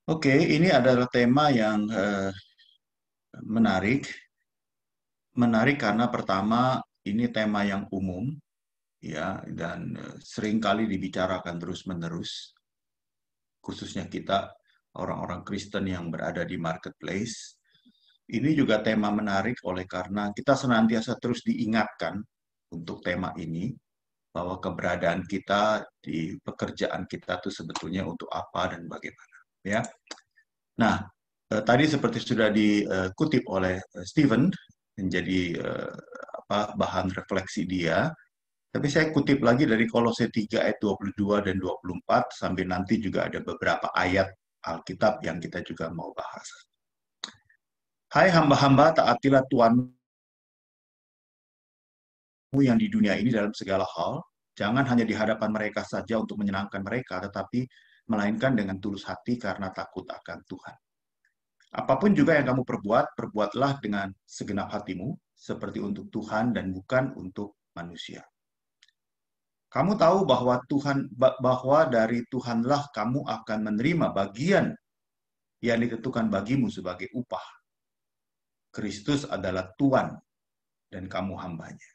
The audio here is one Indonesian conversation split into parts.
Oke, ini adalah tema yang menarik. Menarik karena pertama ini tema yang umum, ya, dan sering kali dibicarakan terus-menerus, khususnya kita orang-orang Kristen yang berada di marketplace. Ini juga tema menarik oleh karena kita senantiasa terus diingatkan untuk tema ini bahwa keberadaan kita di pekerjaan kita itu sebetulnya untuk apa dan bagaimana, ya. Nah, tadi seperti sudah dikutip oleh Stephen menjadi bahan refleksi dia, tapi saya kutip lagi dari Kolose 3 ayat 22 dan 24 sampai nanti juga ada beberapa ayat Alkitab yang kita juga mau bahas. Hai hamba-hamba, taatilah Tuhanmu yang di dunia ini dalam segala hal. Jangan hanya di hadapan mereka saja untuk menyenangkan mereka, tetapi melainkan dengan tulus hati karena takut akan Tuhan. Apapun juga yang kamu perbuat, perbuatlah dengan segenap hatimu, seperti untuk Tuhan dan bukan untuk manusia. Kamu tahu bahwa dari Tuhanlah kamu akan menerima bagian yang ditentukan bagimu sebagai upah. Kristus adalah Tuhan dan kamu hambanya.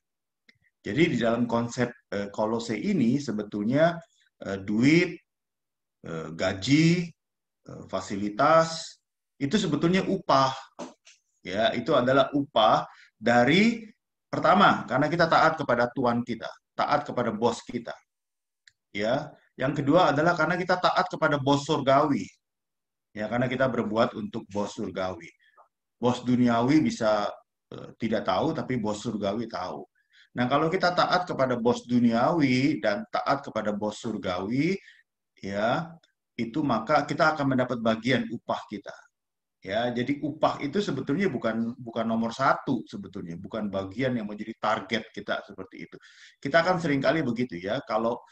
Jadi di dalam konsep Kolose ini sebetulnya duit, gaji, fasilitas itu sebetulnya upah. Ya, itu adalah upah dari pertama karena kita taat kepada Tuhan kita, taat kepada bos kita. Ya, yang kedua adalah karena kita taat kepada bos surgawi. Ya, karena kita berbuat untuk bos surgawi. Bos duniawi bisa tidak tahu, tapi bos surgawi tahu. Nah, kalau kita taat kepada bos duniawi dan taat kepada bos surgawi, ya, itu maka kita akan mendapat bagian upah kita. Ya, jadi upah itu sebetulnya bukan nomor satu sebetulnya, bukan bagian yang menjadi target kita seperti itu. Kita akan seringkali begitu ya. Kalau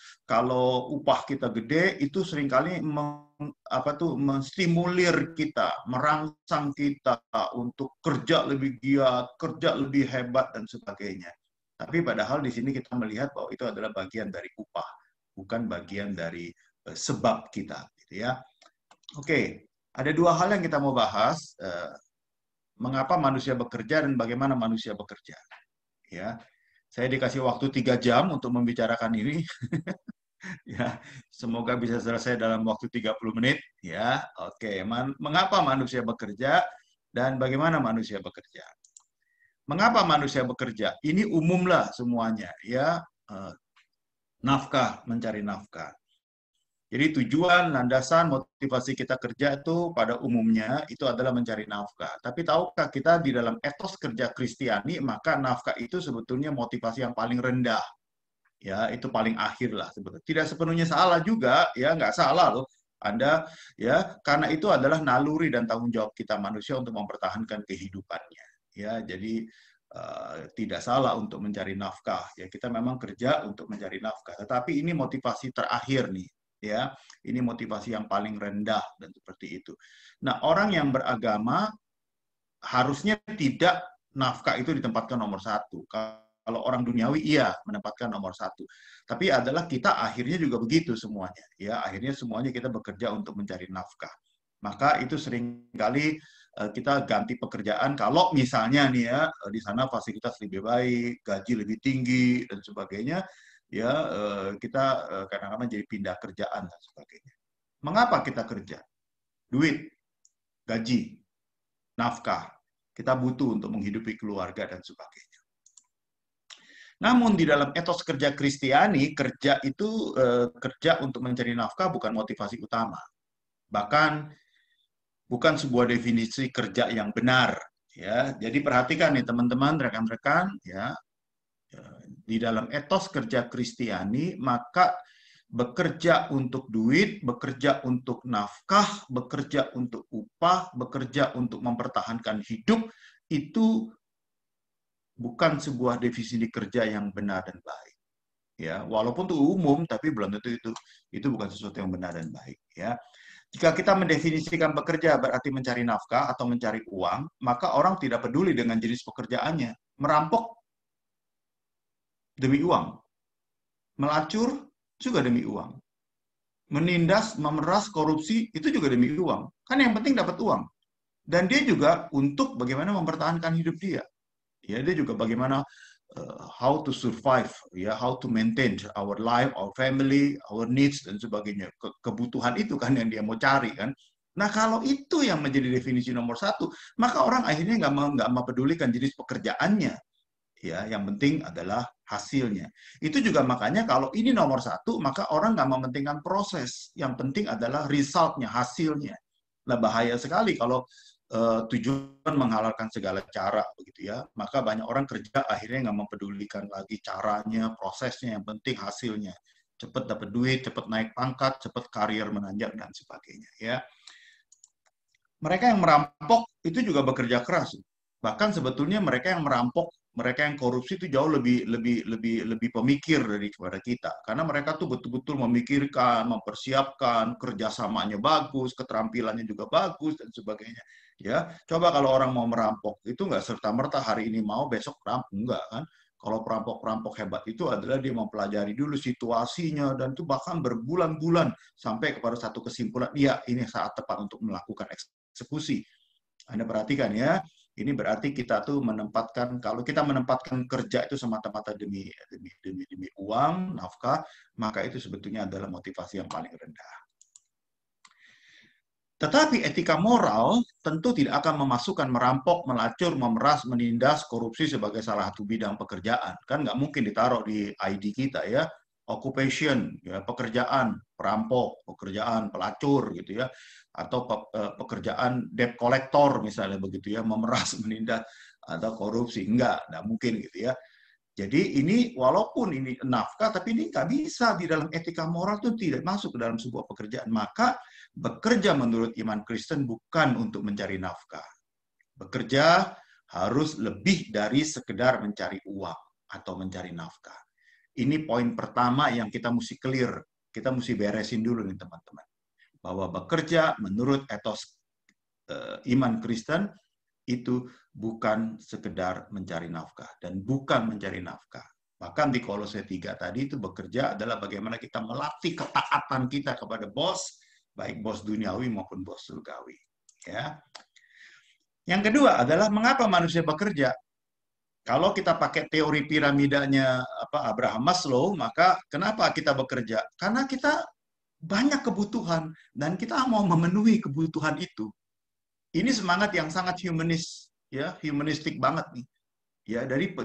upah kita gede itu seringkali menstimulir kita, merangsang kita untuk kerja lebih giat, kerja lebih hebat dan sebagainya. Tapi padahal di sini kita melihat bahwa itu adalah bagian dari upah, bukan bagian dari sebab kita, gitu ya. Oke, ada dua hal yang kita mau bahas, mengapa manusia bekerja dan bagaimana manusia bekerja. Ya, saya dikasih waktu 3 jam untuk membicarakan ini. Ya, semoga bisa selesai dalam waktu 30 menit. Ya, oke. Mengapa manusia bekerja dan bagaimana manusia bekerja? Mengapa manusia bekerja? Ini umumlah semuanya. Ya, nafkah, mencari nafkah. Jadi tujuan, landasan, motivasi kita kerja itu pada umumnya itu adalah mencari nafkah. Tapi tahukah kita di dalam etos kerja Kristiani, maka nafkah itu sebetulnya motivasi yang paling rendah. Ya, itu paling akhir lah sebetulnya. Tidak sepenuhnya salah juga, ya nggak salah loh. Anda ya, karena itu adalah naluri dan tanggung jawab kita manusia untuk mempertahankan kehidupannya. Ya, jadi tidak salah untuk mencari nafkah. Ya, kita memang kerja untuk mencari nafkah. Tetapi ini motivasi terakhir nih, ya. Ini motivasi yang paling rendah dan seperti itu. Nah, orang yang beragama harusnya tidak nafkah itu ditempatkan nomor satu. Kalau orang duniawi iya menempatkan nomor satu. Tapi adalah kita akhirnya juga begitu semuanya. Ya, akhirnya semuanya kita bekerja untuk mencari nafkah. Maka itu seringkali kita ganti pekerjaan kalau misalnya nih ya di sana fasilitas lebih baik, gaji lebih tinggi dan sebagainya, ya kita kadang-kadang jadi pindah kerjaan dan sebagainya. Mengapa kita kerja? Duit, gaji, nafkah. Kita butuh untuk menghidupi keluarga dan sebagainya. Namun di dalam etos kerja Kristiani, kerja itu kerja untuk mencari nafkah bukan motivasi utama. Bahkan bukan sebuah definisi kerja yang benar. Ya, jadi perhatikan nih teman-teman, rekan-rekan, ya, di dalam etos kerja Kristiani, maka bekerja untuk duit, bekerja untuk nafkah, bekerja untuk upah, bekerja untuk mempertahankan hidup, itu bukan sebuah definisi kerja yang benar dan baik. Ya, walaupun itu umum, tapi belum tentu itu bukan sesuatu yang benar dan baik. Ya, jika kita mendefinisikan bekerja berarti mencari nafkah atau mencari uang, maka orang tidak peduli dengan jenis pekerjaannya. Merampok demi uang, melacur juga demi uang. menindas, memeras, korupsi, itu juga demi uang. Kan yang penting dapat uang. Dan dia juga untuk bagaimana mempertahankan hidup dia. Ya, dia juga bagaimana how to survive, ya, how to maintain our life, our family, our needs dan sebagainya. Kebutuhan itu kan yang dia mau cari kan. Nah, kalau itu yang menjadi definisi nomor satu, maka orang akhirnya nggak mempedulikan jenis pekerjaannya. Ya, yang penting adalah hasilnya. Itu juga makanya kalau ini nomor satu, maka orang nggak mementingkan proses. Yang penting adalah resultnya, hasilnya. Nah, bahaya sekali kalau tujuan menghalalkan segala cara, begitu ya. Maka banyak orang kerja akhirnya nggak mempedulikan lagi caranya, prosesnya. Yang penting hasilnya. Cepat dapat duit, cepat naik pangkat, cepat karir menanjak dan sebagainya. Ya, mereka yang merampok itu juga bekerja keras. Bahkan sebetulnya mereka yang merampok, mereka yang korupsi itu jauh lebih pemikir daripada kita. Karena mereka tuh betul-betul memikirkan, mempersiapkan, kerjasamanya bagus, keterampilannya juga bagus dan sebagainya. Ya, coba kalau orang mau merampok itu nggak serta-merta hari ini mau besok rampok, enggak kan? Kalau perampok-perampok hebat itu adalah dia mempelajari dulu situasinya dan itu bahkan berbulan-bulan sampai kepada satu kesimpulan, iya ini saat tepat untuk melakukan eksekusi. Anda perhatikan ya, ini berarti kita tuh menempatkan, kalau kita menempatkan kerja itu semata-mata demi uang, nafkah, maka itu sebetulnya adalah motivasi yang paling rendah. Tetapi etika moral tentu tidak akan memasukkan merampok, melacur, memeras, menindas, korupsi sebagai salah satu bidang pekerjaan. Kan nggak mungkin ditaruh di ID kita ya. Occupation, ya, pekerjaan perampok, pekerjaan pelacur gitu ya, atau pekerjaan debt collector misalnya begitu ya, memeras, menindas atau korupsi. Nggak mungkin gitu ya. Jadi ini walaupun ini nafkah, tapi ini nggak bisa di dalam etika moral itu tidak masuk ke dalam sebuah pekerjaan. Maka bekerja menurut iman Kristen bukan untuk mencari nafkah. Bekerja harus lebih dari sekedar mencari uang atau mencari nafkah. Ini poin pertama yang kita mesti clear. Kita mesti beresin dulu nih teman-teman. Bahwa bekerja menurut etos iman Kristen itu bukan sekedar mencari nafkah dan bukan mencari nafkah. Bahkan di Kolose 3 tadi itu bekerja adalah bagaimana kita melatih ketaatan kita kepada bos, baik bos duniawi maupun bos surgawi. Ya. Yang kedua adalah mengapa manusia bekerja? Kalau kita pakai teori piramidanya Abraham Maslow, maka kenapa kita bekerja? Karena kita banyak kebutuhan dan kita mau memenuhi kebutuhan itu. Ini semangat yang sangat humanis, ya, humanistik banget nih. Ya, dari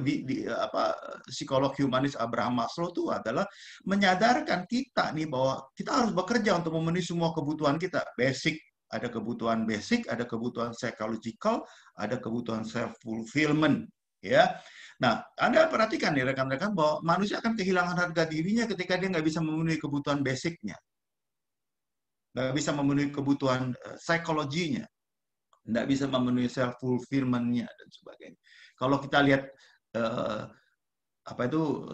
psikolog humanis Abraham Maslow itu adalah menyadarkan kita nih bahwa kita harus bekerja untuk memenuhi semua kebutuhan kita. Basic, ada kebutuhan basic, ada kebutuhan psychological, ada kebutuhan self fulfillment, ya. Nah, Anda perhatikan nih rekan-rekan bahwa manusia akan kehilangan harga dirinya ketika dia nggak bisa memenuhi kebutuhan basicnya, nggak bisa memenuhi kebutuhan psikologinya, nggak bisa memenuhi self fulfillment-nya dan sebagainya. Kalau kita lihat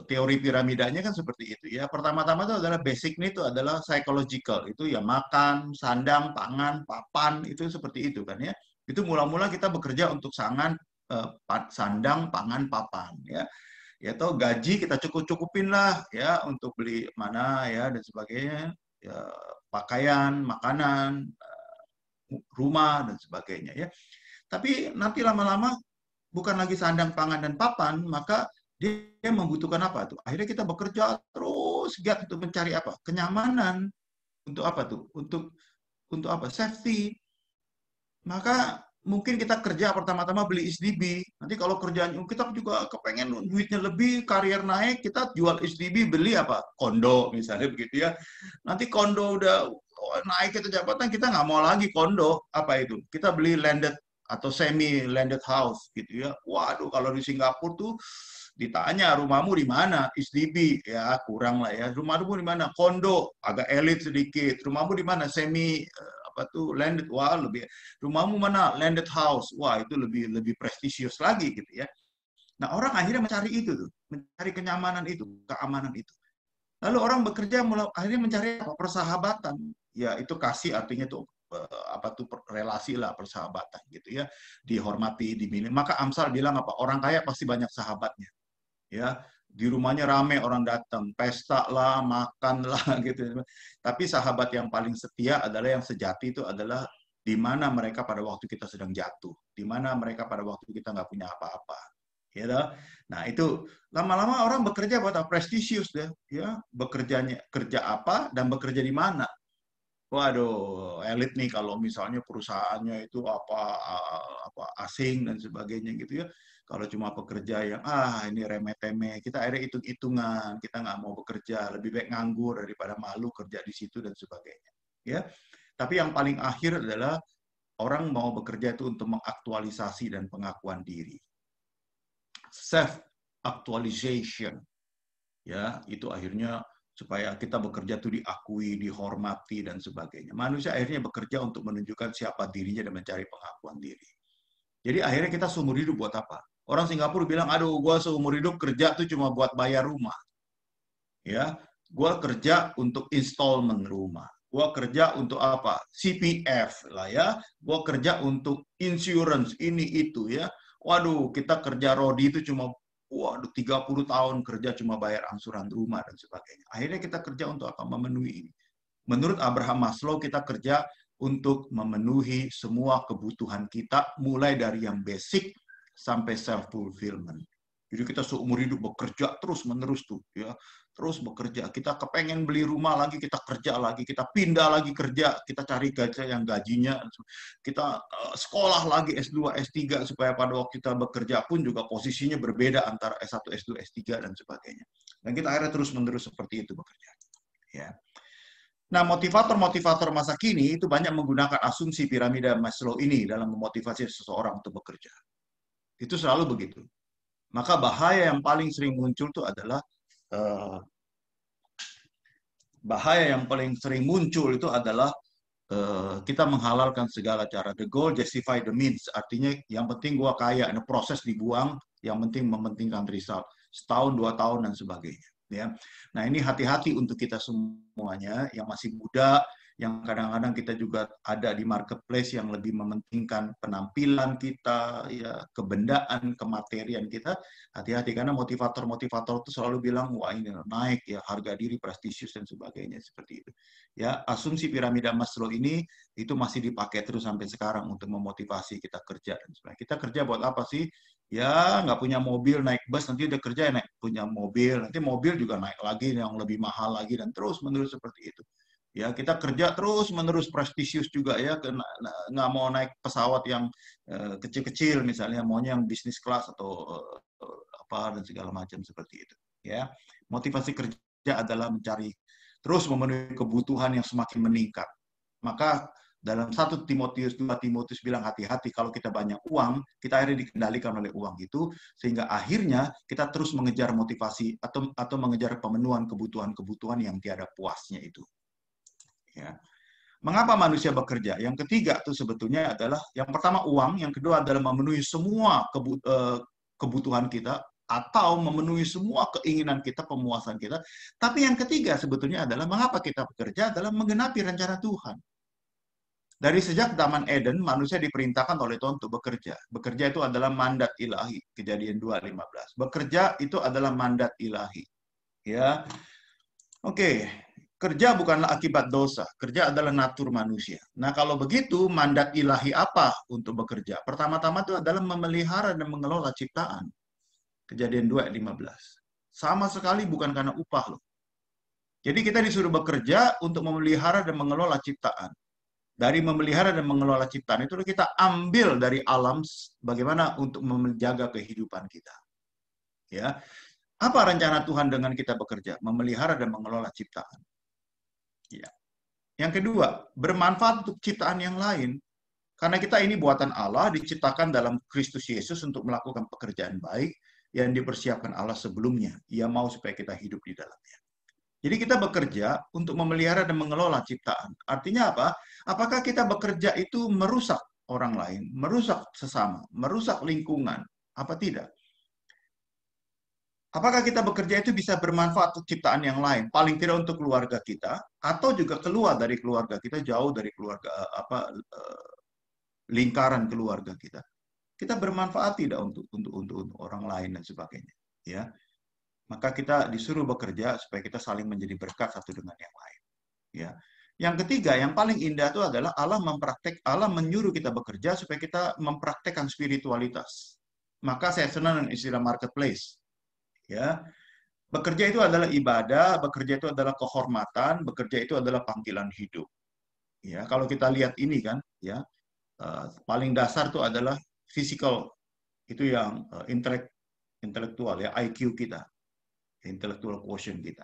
teori piramidanya kan seperti itu ya. Pertama-tama itu adalah basic itu adalah psychological, itu ya makan, sandang, pangan, papan, itu seperti itu kan ya. Itu mula-mula kita bekerja untuk sandang, pangan, papan ya. Ya atau gaji kita cukup-cukupin lah ya untuk beli mana ya dan sebagainya, ya, pakaian, makanan, rumah dan sebagainya ya. Tapi nanti lama-lama bukan lagi sandang, pangan dan papan, maka dia membutuhkan apa tuh? Akhirnya kita bekerja terus giat untuk mencari apa? Kenyamanan. Untuk apa tuh? Untuk apa? Safety. Maka mungkin kita kerja pertama-tama beli SDB. Nanti kalau kerjaan kita juga kepengen duitnya lebih, karier naik, kita jual SDB, beli apa? Kondo misalnya begitu ya. Nanti kondo udah naik ke jabatan, kita nggak mau lagi kondo. Apa itu? Kita beli landed atau semi landed house gitu ya. Waduh, kalau di Singapura tuh ditanya rumahmu di mana? SDB ya kurang lah ya. Rumahmu di mana? Kondo, agak elit sedikit. Rumahmu di mana? Semi landed, wah lebih. Rumahmu mana? Landed house, wah itu lebih prestisius lagi gitu ya. Nah orang akhirnya mencari itu tuh, mencari kenyamanan itu, keamanan itu. Lalu orang bekerja akhirnya mencari apa? Persahabatan. Ya itu kasih artinya tuh relasi lah, persahabatan gitu ya, dihormati, dimiliki. Maka Amsal bilang apa? Orang kaya pasti banyak sahabatnya. Ya, Di rumahnya rame orang datang, pesta lah, makan lah gitu. Tapi sahabat yang paling setia adalah yang sejati itu adalah di mana mereka pada waktu kita sedang jatuh, di mana mereka pada waktu kita nggak punya apa-apa. Ya, nah itu lama-lama orang bekerja buat apa? Prestisius deh, ya bekerjanya kerja apa dan bekerja di mana. Waduh, elit nih kalau misalnya perusahaannya itu apa asing dan sebagainya gitu ya. Kalau cuma pekerja yang ini remeh-temeh, kita akhirnya hitung-hitungan, kita nggak mau bekerja, lebih baik nganggur daripada malu kerja di situ dan sebagainya. Ya, tapi yang paling akhir adalah orang mau bekerja itu untuk mengaktualisasi dan pengakuan diri, self actualization. Ya, itu akhirnya supaya kita bekerja itu diakui, dihormati, dan sebagainya. Manusia akhirnya bekerja untuk menunjukkan siapa dirinya dan mencari pengakuan diri. Jadi akhirnya kita seumur hidup buat apa? Orang Singapura bilang, aduh, gue seumur hidup kerja tuh cuma buat bayar rumah. Ya, gue kerja untuk installment rumah. Gue kerja untuk apa? CPF lah ya. Gue kerja untuk insurance, ini itu ya. Waduh, kita kerja Rodi itu cuma 30 tahun kerja cuma bayar angsuran rumah dan sebagainya. Akhirnya kita kerja untuk apa? Memenuhi ini. Menurut Abraham Maslow, kita kerja untuk memenuhi semua kebutuhan kita, mulai dari yang basic sampai self-fulfillment. Jadi kita seumur hidup bekerja terus-menerus tuh, ya, terus bekerja. Kita kepengen beli rumah lagi, kita kerja lagi, kita pindah lagi kerja, kita cari kerja yang gajinya, kita sekolah lagi S2, S3 supaya pada waktu kita bekerja pun juga posisinya berbeda antara S1, S2, S3 dan sebagainya. Dan kita akhirnya terus-menerus seperti itu bekerja. Ya. Nah, motivator-motivator masa kini itu banyak menggunakan asumsi piramida Maslow ini dalam memotivasi seseorang untuk bekerja. Itu selalu begitu. Maka bahaya yang paling sering muncul itu adalah kita menghalalkan segala cara. The goal justify the means. Artinya yang penting gua kaya, ini proses dibuang, yang penting mementingkan result. Setahun, 2 tahun dan sebagainya. Ya. Nah, ini hati-hati untuk kita semuanya yang masih muda, yang kadang-kadang kita juga ada di marketplace yang lebih mementingkan penampilan kita, ya, kebendaan, kematerian kita. Hati-hati karena motivator-motivator itu selalu bilang, wah ini naik ya, harga diri, prestisius dan sebagainya seperti itu. Ya, asumsi piramida Maslow ini itu masih dipakai terus sampai sekarang untuk memotivasi kita kerja dan sebagainya. Kita kerja buat apa sih? Ya, nggak punya mobil, naik bus, nanti udah kerja naik punya mobil, nanti mobil juga naik lagi yang lebih mahal lagi dan terus menerus seperti itu. Ya, kita kerja terus menerus prestisius juga ya, nggak mau naik pesawat yang kecil-kecil misalnya, maunya yang bisnis kelas atau apa dan segala macam seperti itu. Ya, motivasi kerja adalah mencari terus memenuhi kebutuhan yang semakin meningkat. Maka dalam 1 Timotius, 2 Timotius bilang hati-hati kalau kita banyak uang, kita akhirnya dikendalikan oleh uang itu, sehingga akhirnya kita terus mengejar motivasi atau mengejar pemenuhan kebutuhan-kebutuhan yang tiada puasnya itu. Ya. Mengapa manusia bekerja? Yang ketiga itu sebetulnya adalah yang pertama uang, yang kedua adalah memenuhi semua kebutuhan kita atau memenuhi semua keinginan kita, pemuasan kita. Tapi yang ketiga sebetulnya adalah mengapa kita bekerja adalah menggenapi rencana Tuhan. Dari sejak zaman Eden, manusia diperintahkan oleh Tuhan untuk bekerja. Bekerja itu adalah mandat ilahi. Kejadian 2:15. Bekerja itu adalah mandat ilahi. Ya, oke. Kerja bukanlah akibat dosa. Kerja adalah natur manusia. Nah, kalau begitu, mandat ilahi apa untuk bekerja? Pertama-tama itu adalah memelihara dan mengelola ciptaan. Kejadian 2:15. Sama sekali bukan karena upah loh. Jadi kita disuruh bekerja untuk memelihara dan mengelola ciptaan. Dari memelihara dan mengelola ciptaan itu kita ambil dari alam bagaimana untuk menjaga kehidupan kita. Ya. Apa rencana Tuhan dengan kita bekerja? Memelihara dan mengelola ciptaan. Ya. Yang kedua, bermanfaat untuk ciptaan yang lain. Karena kita ini buatan Allah, diciptakan dalam Kristus Yesus untuk melakukan pekerjaan baik yang dipersiapkan Allah sebelumnya. Ia mau supaya kita hidup di dalamnya. Jadi kita bekerja untuk memelihara dan mengelola ciptaan. Artinya apa? Apakah kita bekerja itu merusak orang lain, merusak sesama, merusak lingkungan? Apa tidak? Apakah kita bekerja itu bisa bermanfaat untuk ciptaan yang lain? Paling tidak untuk keluarga kita, atau juga keluar dari keluarga kita, jauh dari keluarga lingkaran keluarga kita. Kita bermanfaat tidak untuk orang lain dan sebagainya. Ya. Maka kita disuruh bekerja supaya kita saling menjadi berkat satu dengan yang lain. Ya. Yang ketiga, yang paling indah itu adalah Allah menyuruh kita bekerja supaya kita mempraktekkan spiritualitas. Maka saya senang dengan istilah marketplace. Ya, bekerja itu adalah ibadah, bekerja itu adalah kehormatan, bekerja itu adalah panggilan hidup. Ya, kalau kita lihat ini kan, ya, paling dasar itu adalah physical, itu yang intelektual ya, IQ kita, intellectual quotient kita.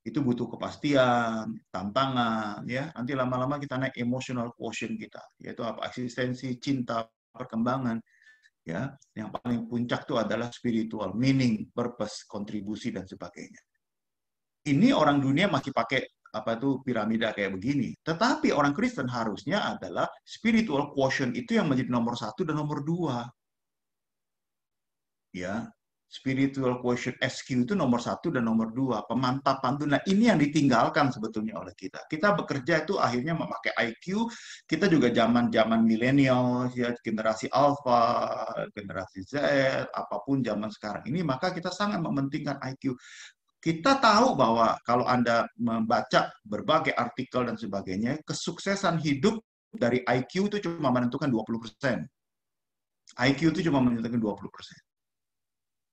Itu butuh kepastian, tantangan, ya. Nanti lama-lama kita naik emotional quotient kita, yaitu apa? Eksistensi, cinta, perkembangan, ya. Yang paling puncak itu adalah spiritual, meaning, purpose, kontribusi dan sebagainya. Ini orang dunia masih pakai apa itu piramida kayak begini. Tetapi orang Kristen harusnya adalah spiritual quotient itu yang menjadi nomor 1 dan nomor 2. Ya, spiritual quotient SQ itu nomor 1 dan nomor 2, pemantapan itu. Nah, ini yang ditinggalkan sebetulnya oleh kita. Kita bekerja itu akhirnya memakai IQ. Kita juga zaman milenial, ya, generasi alpha, generasi Z, apapun zaman sekarang ini, maka kita sangat mementingkan IQ. Kita tahu bahwa kalau Anda membaca berbagai artikel dan sebagainya, kesuksesan hidup dari IQ itu cuma menentukan 20%. IQ itu cuma menentukan 20%.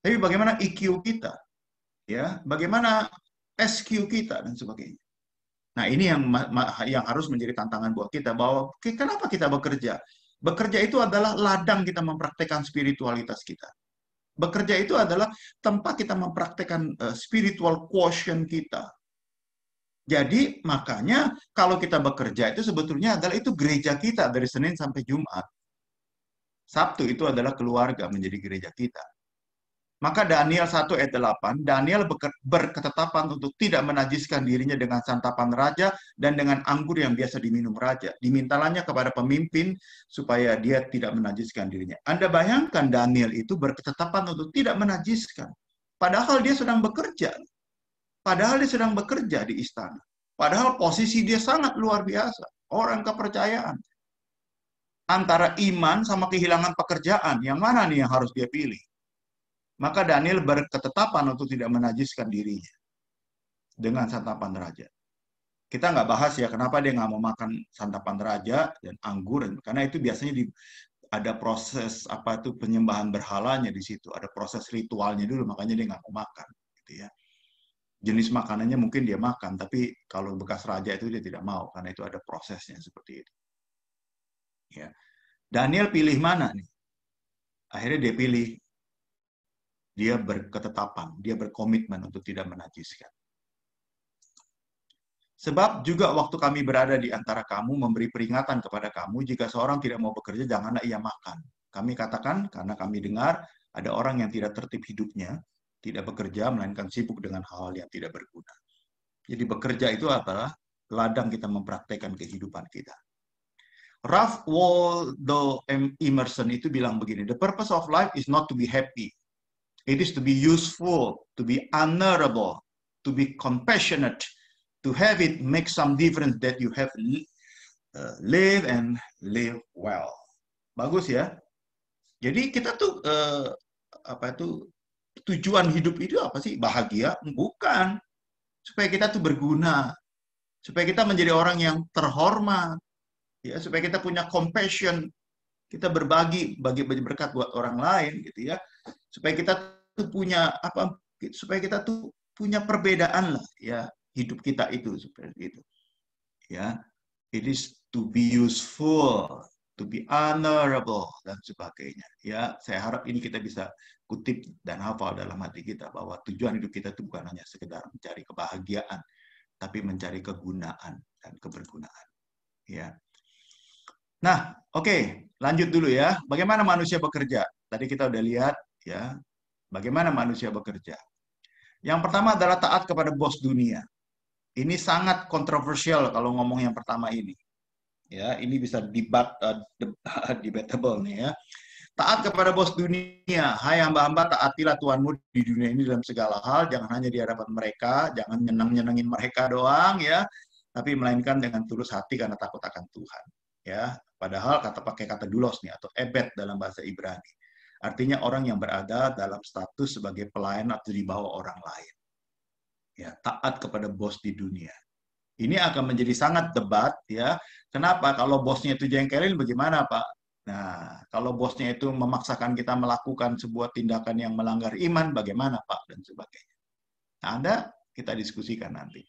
Tapi bagaimana EQ kita? Ya, bagaimana SQ kita dan sebagainya. Nah, ini yang harus menjadi tantangan buat kita, bahwa kenapa kita bekerja? Bekerja itu adalah ladang kita mempraktekkan spiritualitas kita. Bekerja itu adalah tempat kita mempraktekkan spiritual quotient kita. Jadi makanya kalau kita bekerja itu sebetulnya adalah itu gereja kita dari Senin sampai Jumat. Sabtu itu adalah keluarga menjadi gereja kita. Maka Daniel 1 ayat 8, Daniel berketetapan untuk tidak menajiskan dirinya dengan santapan raja dan dengan anggur yang biasa diminum raja. Dimintalanya kepada pemimpin supaya dia tidak menajiskan dirinya. Anda bayangkan Daniel itu berketetapan untuk tidak menajiskan. Padahal dia sedang bekerja. Padahal dia sedang bekerja di istana. Padahal posisi dia sangat luar biasa. Orang kepercayaan. Antara iman sama kehilangan pekerjaan, yang mana nih yang harus dia pilih? Maka Daniel berketetapan untuk tidak menajiskan dirinya dengan santapan raja. Kita nggak bahas ya kenapa dia nggak mau makan santapan raja dan anggur, karena itu biasanya ada proses apa itu penyembahan berhalanya di situ, ada proses ritualnya dulu, makanya dia nggak mau makan. Gitu ya. Jenis makanannya mungkin dia makan, tapi kalau bekas raja itu dia tidak mau karena itu ada prosesnya seperti itu. Ya. Daniel pilih mana nih? Akhirnya dia pilih. Dia berketetapan, dia berkomitmen untuk tidak menajiskan. Sebab juga waktu kami berada di antara kamu, memberi peringatan kepada kamu, jika seorang tidak mau bekerja, janganlah ia makan. Kami katakan, karena kami dengar, ada orang yang tidak tertib hidupnya, tidak bekerja, melainkan sibuk dengan hal-hal yang tidak berguna. Jadi bekerja itu adalah ladang kita mempraktekkan kehidupan kita. Ralph Waldo Emerson itu bilang begini, the purpose of life is not to be happy. It is to be useful, to be honorable, to be compassionate, to have it make some difference that you have live and live well. Bagus ya. Jadi kita tuh apa itu tujuan hidup itu apa sih? Bahagia? Bukan. Supaya kita tuh berguna. Supaya kita menjadi orang yang terhormat. Ya, supaya kita punya compassion. Kita bagi berkat buat orang lain gitu ya. Supaya kita tuh punya apa? Supaya kita tuh punya perbedaan lah ya hidup kita itu seperti itu. Ya, it is to be useful, to be honorable dan sebagainya. Ya, saya harap ini kita bisa kutip dan hafal dalam hati kita bahwa tujuan hidup kita itu bukan hanya sekedar mencari kebahagiaan, tapi mencari kegunaan dan kebergunaan. Ya. Nah, oke, lanjut dulu ya. Bagaimana manusia bekerja? Tadi kita udah lihat ya, bagaimana manusia bekerja. Yang pertama adalah taat kepada bos dunia. Ini sangat kontroversial kalau ngomong yang pertama ini. Ya, ini bisa debatable nih ya. Taat kepada bos dunia. Hai hamba-hamba, taatilah Tuhanmu di dunia ini dalam segala hal, jangan hanya di hadapan mereka, jangan nyenang-nyenengin mereka doang ya, tapi melainkan dengan tulus hati karena takut akan Tuhan. Ya, padahal pakai kata doulos nih atau ebed dalam bahasa Ibrani. Artinya orang yang berada dalam status sebagai pelayan atau di bawah orang lain. Ya, taat kepada bos di dunia. Ini akan menjadi sangat debat, ya. Kenapa? Kalau bosnya itu jengkelin, bagaimana, Pak? Nah, kalau bosnya itu memaksakan kita melakukan sebuah tindakan yang melanggar iman, bagaimana, Pak? Dan sebagainya. Nah, kita diskusikan nanti.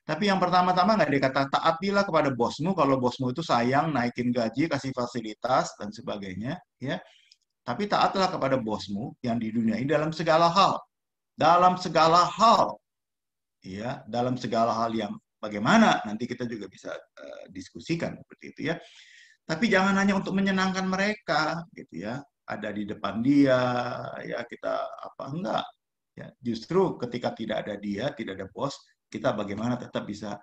Tapi yang pertama-tama nggak dikata taatilah kepada bosmu kalau bosmu itu sayang, naikin gaji, kasih fasilitas, dan sebagainya. Ya. Tapi taatlah kepada bosmu yang di dunia ini dalam segala hal. Dalam segala hal. Ya, dalam segala hal yang bagaimana nanti kita juga bisa diskusikan seperti itu ya. Tapi jangan hanya untuk menyenangkan mereka gitu ya. Ada di depan dia ya kita apa enggak. Ya, justru ketika tidak ada dia, tidak ada bos, kita bagaimana tetap bisa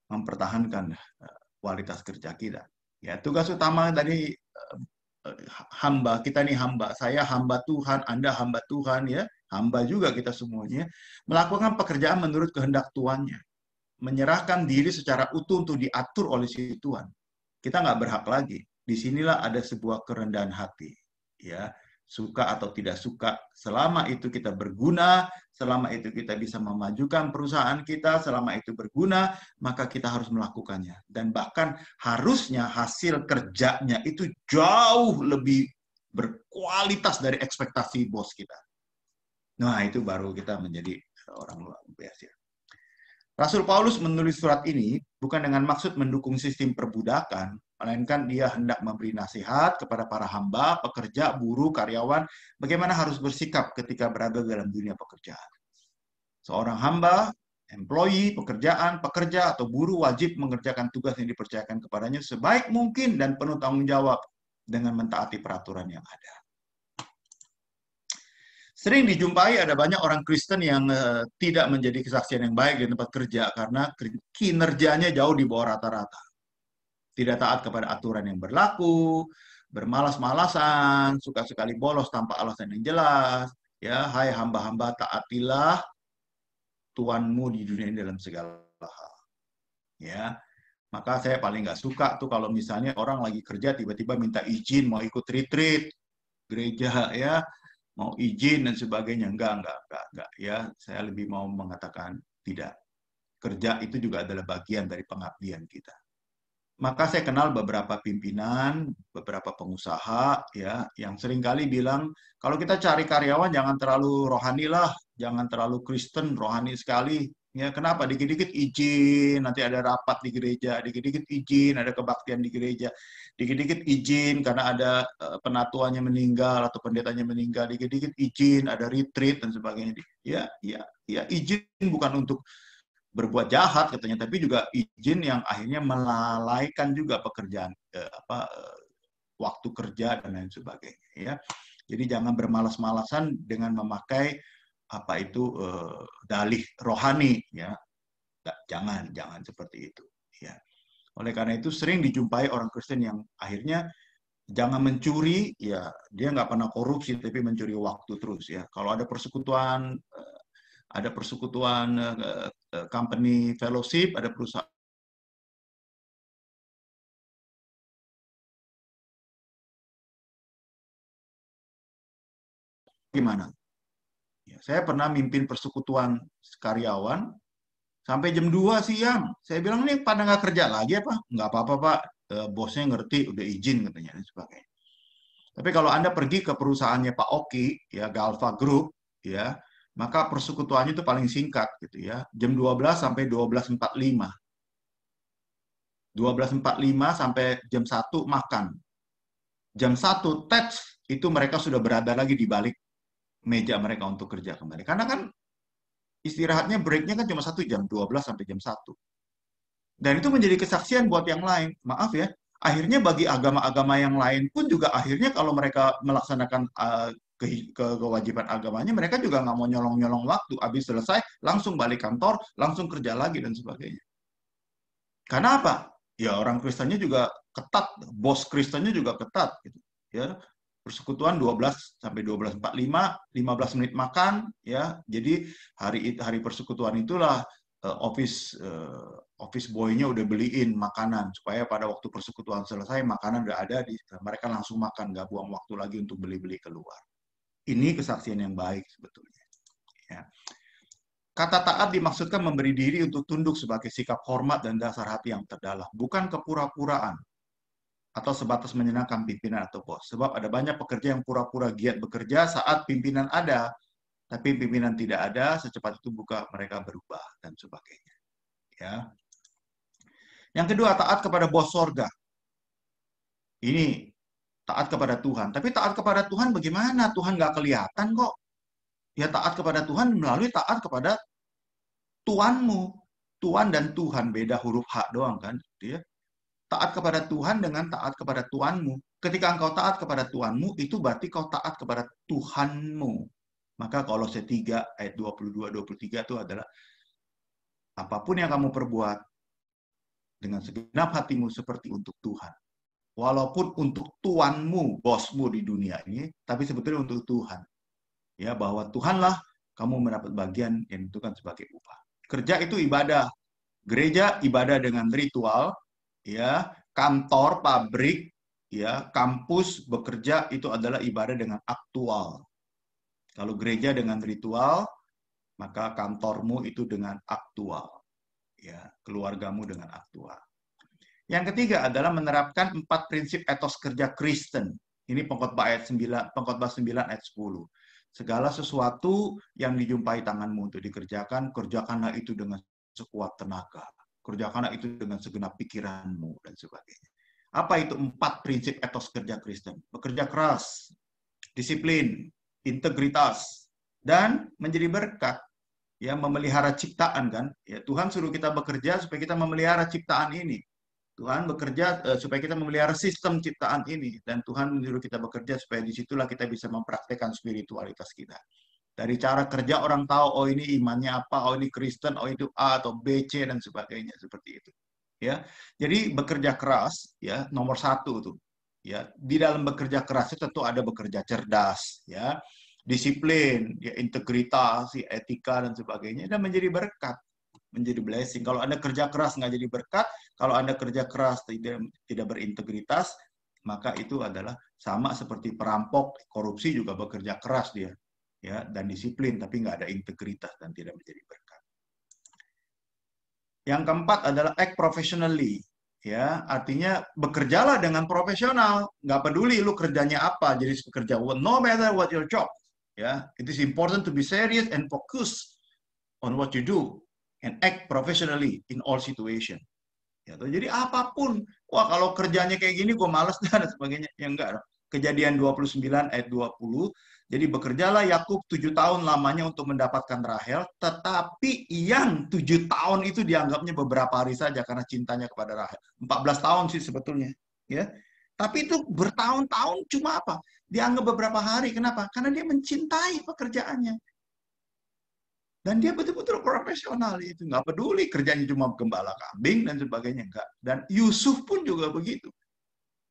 mempertahankan kualitas kerja kita. Ya, tugas utama dari hamba, kita nih hamba, saya hamba Tuhan, Anda hamba Tuhan ya, hamba juga kita semuanya, melakukan pekerjaan menurut kehendak Tuannya, menyerahkan diri secara utuh untuk diatur oleh si Tuhan. Kita nggak berhak lagi. Disinilah ada sebuah kerendahan hati, ya, suka atau tidak suka, selama itu kita berguna, selama itu kita bisa memajukan perusahaan kita, selama itu berguna, maka kita harus melakukannya. Dan bahkan harusnya hasil kerjanya itu jauh lebih berkualitas dari ekspektasi bos kita. Nah, itu baru kita menjadi orang luar biasa. Rasul Paulus menulis surat ini bukan dengan maksud mendukung sistem perbudakan, melainkan dia hendak memberi nasihat kepada para hamba, pekerja, buruh, karyawan, bagaimana harus bersikap ketika berada dalam dunia pekerjaan. Seorang hamba, employee, pekerja atau buruh wajib mengerjakan tugas yang dipercayakan kepadanya sebaik mungkin dan penuh tanggung jawab dengan mentaati peraturan yang ada. Sering dijumpai ada banyak orang Kristen yang tidak menjadi kesaksian yang baik di tempat kerja karena kinerjanya jauh di bawah rata-rata. Tidak taat kepada aturan yang berlaku, bermalas-malasan, suka sekali bolos tanpa alasan yang jelas. Ya, hai hamba-hamba, taatilah Tuanmu di dunia ini dalam segala hal. Ya, maka saya paling nggak suka tuh kalau misalnya orang lagi kerja tiba-tiba minta izin mau ikut retreat gereja ya. Mau izin dan sebagainya, enggak, ya. Saya lebih mau mengatakan tidak. Kerja itu juga adalah bagian dari pengabdian kita. Maka saya kenal beberapa pimpinan, beberapa pengusaha, ya, yang seringkali bilang, kalau kita cari karyawan jangan terlalu rohani lah, jangan terlalu Kristen, rohani sekali. Ya, kenapa? Dikit-dikit izin, nanti ada rapat di gereja, dikit-dikit izin, ada kebaktian di gereja, dikit-dikit izin karena ada penatuannya meninggal atau pendetanya meninggal, dikit-dikit izin, ada retreat dan sebagainya. Ya, izin bukan untuk berbuat jahat katanya, tapi juga izin yang akhirnya melalaikan juga pekerjaan waktu kerja dan lain sebagainya. Ya, jadi jangan bermalas-malasan dengan memakai apa itu dalih rohani ya, jangan seperti itu ya. Oleh karena itu sering dijumpai orang Kristen yang akhirnya jangan mencuri ya, dia nggak pernah korupsi tapi mencuri waktu terus ya. Kalau ada persekutuan company fellowship, ada perusahaan gimana? Ya, saya pernah mimpin persekutuan karyawan sampai jam 2 siang. Saya bilang, ini pada nggak kerja lagi apa? Nggak apa-apa, Pak. Bosnya ngerti, udah izin katanya, dan sebagainya. Tapi kalau Anda pergi ke perusahaannya Pak Oki, ya Galva Group, ya, maka persekutuannya itu paling singkat, gitu ya. Jam 12 sampai 12.45. 12.45 sampai jam 1 makan. Jam 1 teks, itu mereka sudah berada lagi di balik meja mereka untuk kerja kembali. Karena kan istirahatnya, breaknya kan cuma 1 jam, 12 sampai jam 1. Dan itu menjadi kesaksian buat yang lain. Maaf ya, akhirnya bagi agama-agama yang lain pun juga akhirnya kalau mereka melaksanakan kewajiban agamanya, mereka juga nggak mau nyolong-nyolong waktu. Habis selesai, langsung balik kantor, langsung kerja lagi dan sebagainya. Karena apa? Ya orang Kristennya juga ketat, bos Kristennya juga ketat. Gitu. Ya, persekutuan 12 sampai 12.45, 15 menit makan, ya. Jadi hari persekutuan itulah office boy-nya udah beliin makanan supaya pada waktu persekutuan selesai makanan udah ada, mereka langsung makan, nggak buang waktu lagi untuk beli-beli keluar. Ini kesaksian yang baik sebetulnya. Ya. Kata taat dimaksudkan memberi diri untuk tunduk sebagai sikap hormat dan dasar hati yang terdalam, bukan kepura-puraan atau sebatas menyenangkan pimpinan atau bos. Sebab ada banyak pekerja yang pura-pura giat bekerja saat pimpinan ada, tapi pimpinan tidak ada, secepat itu mereka berubah dan sebagainya. Ya. Yang kedua, taat kepada bos sorga. Ini taat kepada Tuhan. Tapi taat kepada Tuhan bagaimana? Tuhan nggak kelihatan kok. Ya taat kepada Tuhan melalui taat kepada Tuanmu. Tuan dan Tuhan beda huruf H doang kan. Ya. Taat kepada Tuhan dengan taat kepada Tuanmu. Ketika engkau taat kepada Tuanmu, itu berarti kau taat kepada Tuhanmu. Maka Kolose 3 ayat 22-23 itu adalah apapun yang kamu perbuat dengan segenap hatimu seperti untuk Tuhan. Walaupun untuk tuanmu, bosmu di dunia ini, tapi sebetulnya untuk Tuhan. Ya, bahwa Tuhanlah kamu mendapat bagian yang ditentukan sebagai upah. Kerja itu ibadah. Gereja ibadah dengan ritual, ya, kantor, pabrik, ya, kampus bekerja itu adalah ibadah dengan aktual. Kalau gereja dengan ritual, maka kantormu itu dengan aktual. Ya, keluargamu dengan aktual. Yang ketiga adalah menerapkan 4 prinsip etos kerja Kristen. Ini pengkhotbah 9 ayat 10. Segala sesuatu yang dijumpai tanganmu untuk dikerjakan, kerjakanlah itu dengan sekuat tenaga. Kerjakanlah itu dengan segenap pikiranmu dan sebagainya. Apa itu 4 prinsip etos kerja Kristen? Bekerja keras, disiplin, integritas, dan menjadi berkat. Ya, memelihara ciptaan kan. Ya, Tuhan suruh kita bekerja supaya kita memelihara ciptaan ini. Tuhan bekerja supaya kita memelihara sistem ciptaan ini. Dan Tuhan menyuruh kita bekerja supaya disitulah kita bisa mempraktekkan spiritualitas kita. Dari cara kerja orang tahu, oh ini imannya apa, oh ini Kristen, oh itu A atau B, C, dan sebagainya. Seperti itu. Ya, jadi bekerja keras, ya nomor 1 tuh. Ya, di dalam bekerja keras itu tentu ada bekerja cerdas, ya, disiplin, ya, integritas, ya, etika, dan sebagainya, dan menjadi berkat. Menjadi blessing. Kalau Anda kerja keras nggak jadi berkat, kalau Anda kerja keras tidak berintegritas, maka itu adalah sama seperti perampok, korupsi juga bekerja keras dia, ya, dan disiplin, tapi nggak ada integritas dan tidak menjadi berkat. Yang keempat adalah act professionally, ya, artinya bekerjalah dengan profesional, nggak peduli lu kerjanya apa, jadi pekerja, no matter what your job, ya, it is important to be serious and focus on what you do. And act professionally in all situation. Ya, jadi apapun, wah kalau kerjanya kayak gini gue males dan sebagainya. Ya enggak. Kejadian 29 ayat 20. Jadi bekerjalah Yakub 7 tahun lamanya untuk mendapatkan Rahel, tetapi yang 7 tahun itu dianggapnya beberapa hari saja karena cintanya kepada Rahel. 14 tahun sih sebetulnya. Ya. Tapi itu bertahun-tahun cuma apa? Dianggap beberapa hari. Kenapa? Karena dia mencintai pekerjaannya. Dan dia betul-betul profesional itu. Nggak peduli kerjanya cuma gembala kambing dan sebagainya. Enggak. Dan Yusuf pun juga begitu.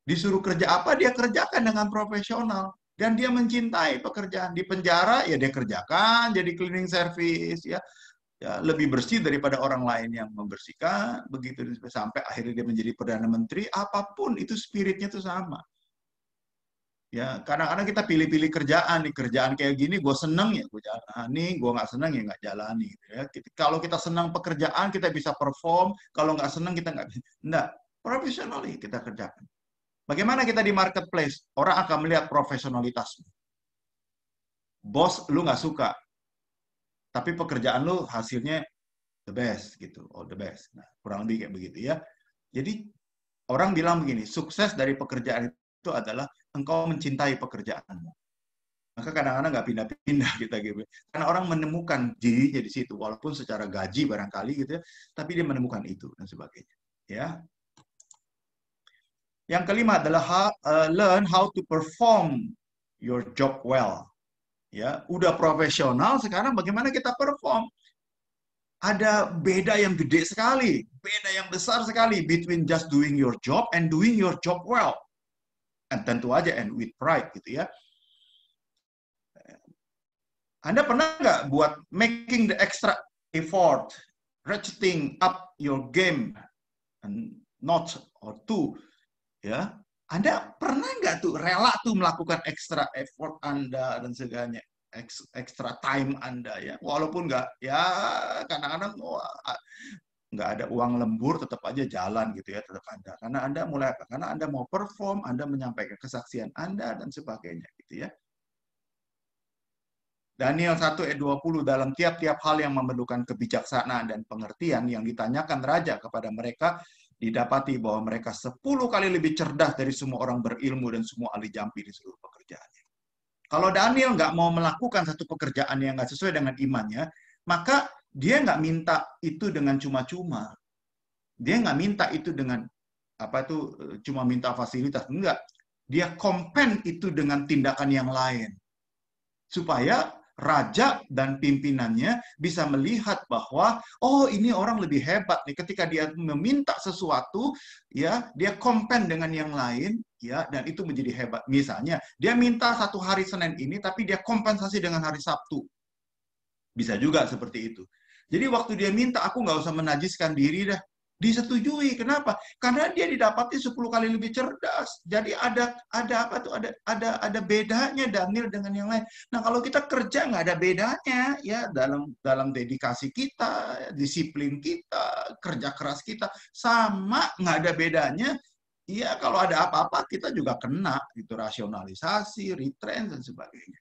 Disuruh kerja apa, dia kerjakan dengan profesional. Dan dia mencintai pekerjaan. Di penjara, ya dia kerjakan, jadi cleaning service. Ya, lebih bersih daripada orang lain yang membersihkan. Begitu sampai akhirnya dia menjadi Perdana Menteri. Apapun, itu spiritnya itu sama. Ya, kadang-kadang kita pilih-pilih kerjaan nih, kerjaan kayak gini gue seneng ya gue jalani, gue nggak seneng ya nggak jalani. Gitu ya. Kalau kita senang pekerjaan kita bisa perform, kalau nggak seneng kita nggak bisa. Nggak, profesionally kita kerjakan. Bagaimana kita di marketplace? Orang akan melihat profesionalitasmu. Bos lu nggak suka, tapi pekerjaan lu hasilnya the best gitu, oh the best. Nah, kurang lebih kayak begitu ya. Jadi orang bilang begini, sukses dari pekerjaan itu adalah engkau mencintai pekerjaanmu. Maka kadang-kadang nggak pindah-pindah kita gitu. Karena orang menemukan dirinya di situ, walaupun secara gaji barangkali gitu ya, tapi dia menemukan itu dan sebagainya. Ya. Yang kelima adalah learn how to perform your job well. Ya, udah profesional sekarang bagaimana kita perform? Ada beda yang gede sekali, beda yang besar sekali between just doing your job and doing your job well. And tentu aja and with pride gitu ya. Anda pernah nggak buat making the extra effort ratcheting up your game and notch or two, ya. Anda pernah nggak tuh rela tuh melakukan extra effort Anda dan sebagainya, extra time Anda ya, walaupun nggak ya kadang-kadang nggak ada uang lembur tetap aja jalan gitu ya, tetap Anda karena Anda mulai apa? Karena Anda mau perform, Anda menyampaikan kesaksian Anda dan sebagainya gitu ya. Daniel 1 ayat 20, dalam tiap-tiap hal yang memerlukan kebijaksanaan dan pengertian yang ditanyakan raja kepada mereka, didapati bahwa mereka 10 kali lebih cerdas dari semua orang berilmu dan semua ahli jampi di seluruh pekerjaannya. Kalau Daniel nggak mau melakukan satu pekerjaan yang nggak sesuai dengan imannya, maka dia nggak minta itu dengan cuma-cuma. Dia nggak minta itu dengan cuma minta fasilitas. Enggak. Dia compare itu dengan tindakan yang lain. Supaya raja dan pimpinannya bisa melihat bahwa oh ini orang lebih hebat nih ketika dia meminta sesuatu ya, dia compare dengan yang lain ya, dan itu menjadi hebat. Misalnya dia minta satu hari Senin ini tapi dia kompensasi dengan hari Sabtu, bisa juga seperti itu. Jadi waktu dia minta aku nggak usah menajiskan diri dah, disetujui. Kenapa? Karena dia didapati 10 kali lebih cerdas. Jadi ada bedanya Daniel dengan yang lain. Nah, kalau kita kerja nggak ada bedanya ya, dalam dedikasi kita, disiplin kita, kerja keras kita sama, nggak ada bedanya. Iya, kalau ada apa-apa kita juga kena gitu, rasionalisasi, retrench dan sebagainya.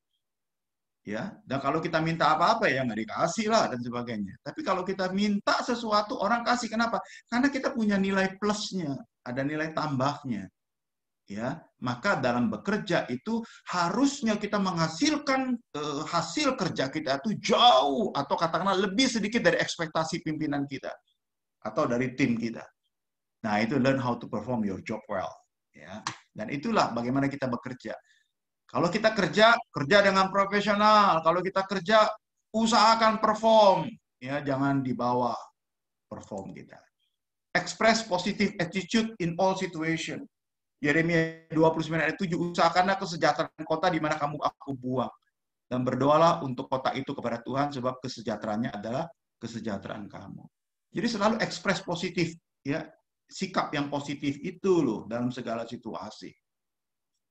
Ya, dan kalau kita minta apa-apa ya nggak dikasih lah dan sebagainya. Tapi kalau kita minta sesuatu orang kasih, kenapa? Karena kita punya nilai plusnya, ada nilai tambahnya. Ya, maka dalam bekerja itu harusnya kita menghasilkan hasil kerja kita itu jauh atau katakanlah lebih sedikit dari ekspektasi pimpinan kita atau dari tim kita. Nah, itu learn how to perform your job well. Ya, dan itulah bagaimana kita bekerja. Kalau kita kerja dengan profesional. Kalau kita kerja, usahakan perform. Ya, jangan dibawa perform kita. Express positive attitude in all situation. Yeremia 29 ayat 7, usahakanlah kesejahteraan kota di mana kamu aku buang. Dan berdoalah untuk kota itu kepada Tuhan, sebab kesejahteraannya adalah kesejahteraan kamu. Jadi selalu express positif. Ya, sikap yang positif itu loh dalam segala situasi.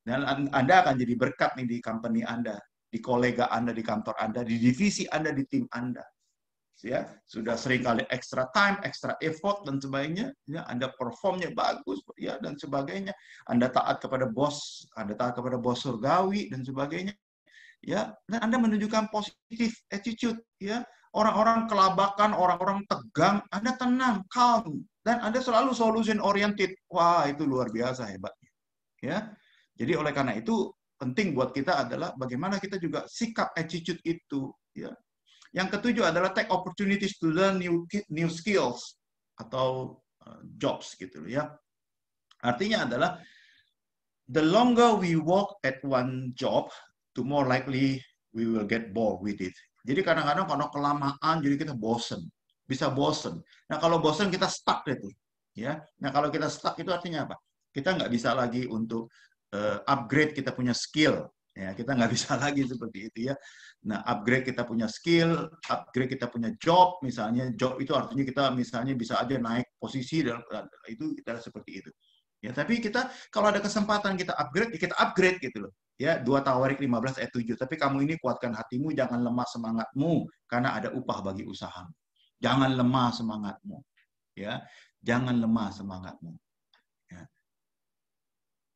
Dan Anda akan jadi berkat nih di company Anda, di kolega Anda, di kantor Anda, di divisi Anda, di tim Anda. Ya, sudah sering kali extra time, extra effort dan sebagainya, ya, Anda performnya bagus ya dan sebagainya. Anda taat kepada bos, Anda taat kepada bos surgawi dan sebagainya. Ya, dan Anda menunjukkan positif attitude ya. Orang-orang kelabakan, orang-orang tegang, Anda tenang, calm, dan Anda selalu solution oriented. Wah, itu luar biasa hebatnya. Ya. Jadi oleh karena itu penting buat kita adalah bagaimana kita juga sikap attitude itu. Ya. Yang ketujuh adalah take opportunities to learn new skills atau jobs gitu ya. Artinya adalah the longer we work at one job, the more likely we will get bored with it. Jadi kadang-kadang kalau kelamaan jadi kita bosen, bisa bosen. Nah kalau bosen kita stuck gitu. Ya. Nah kalau kita stuck itu artinya apa? Kita nggak bisa lagi untuk upgrade kita punya skill, ya kita nggak bisa lagi seperti itu ya. Nah upgrade kita punya skill, upgrade kita punya job, misalnya job itu artinya kita misalnya bisa aja naik posisi dan itu kita seperti itu. Ya tapi kita kalau ada kesempatan kita upgrade gitu loh. Ya 2 Tawarik 15 ayat 7. Tapi kamu ini kuatkan hatimu, jangan lemah semangatmu karena ada upah bagi usahamu. Jangan lemah semangatmu, ya jangan lemah semangatmu.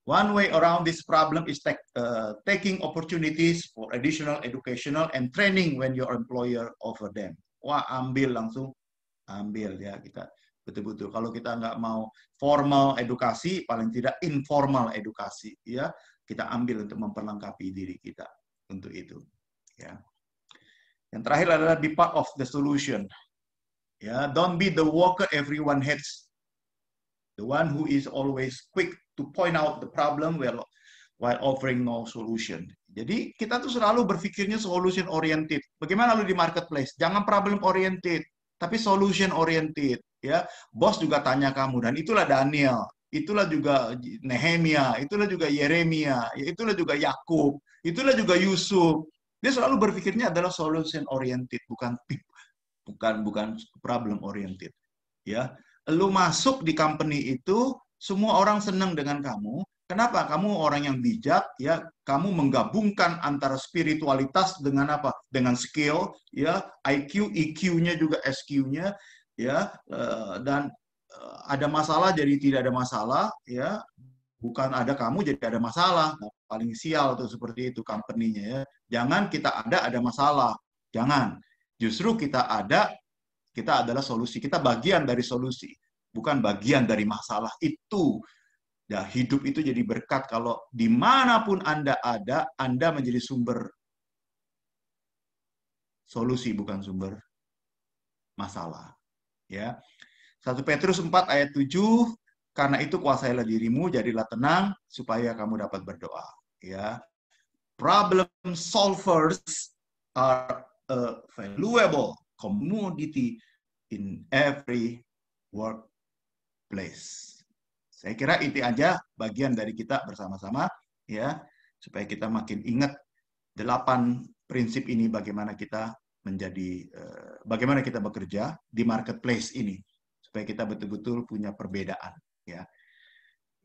One way around this problem is taking opportunities for additional educational and training when your employer offer them. Wah, langsung ambil ya kita betul-betul. Kalau kita nggak mau formal edukasi, paling tidak informal edukasi, ya kita ambil untuk memperlengkapi diri kita untuk itu. Ya. Yang terakhir adalah be part of the solution. Ya, don't be the worker everyone hates. The one who is always quick to point out the problem while offering no solution. Jadi kita tuh selalu berpikirnya solution oriented. Bagaimana lu di marketplace? Jangan problem oriented, tapi solution oriented. Ya, bos juga tanya kamu dan itulah Daniel, itulah juga Nehemia, itulah juga Yeremia, itulah juga Yakub, itulah juga Yusuf. Dia selalu berpikirnya adalah solution oriented, bukan bukan problem oriented. Ya, lu masuk di company itu, semua orang senang dengan kamu. Kenapa? Kamu orang yang bijak, ya. Kamu menggabungkan antara spiritualitas dengan apa? Dengan skill, ya. IQ, EQ-nya juga SQ-nya, ya. Dan ada masalah jadi tidak ada masalah, ya. Bukan ada kamu jadi ada masalah. Nah, paling sial tuh seperti itu company-nya, ya. Jangan kita ada masalah. Jangan. Justru kita adalah solusi. Kita bagian dari solusi, bukan bagian dari masalah. Itu ya, hidup itu jadi berkat kalau dimanapun Anda ada, Anda menjadi sumber solusi, bukan sumber masalah. Ya. 1 Petrus 4 ayat 7, karena itu kuasailah dirimu, jadilah tenang, supaya kamu dapat berdoa. Ya. Problem solvers are a valuable commodity in every workplace. Saya kira itu aja bagian dari kita bersama-sama, ya, supaya kita makin ingat 8 prinsip ini, bagaimana kita bagaimana kita bekerja di marketplace ini, supaya kita betul-betul punya perbedaan, ya.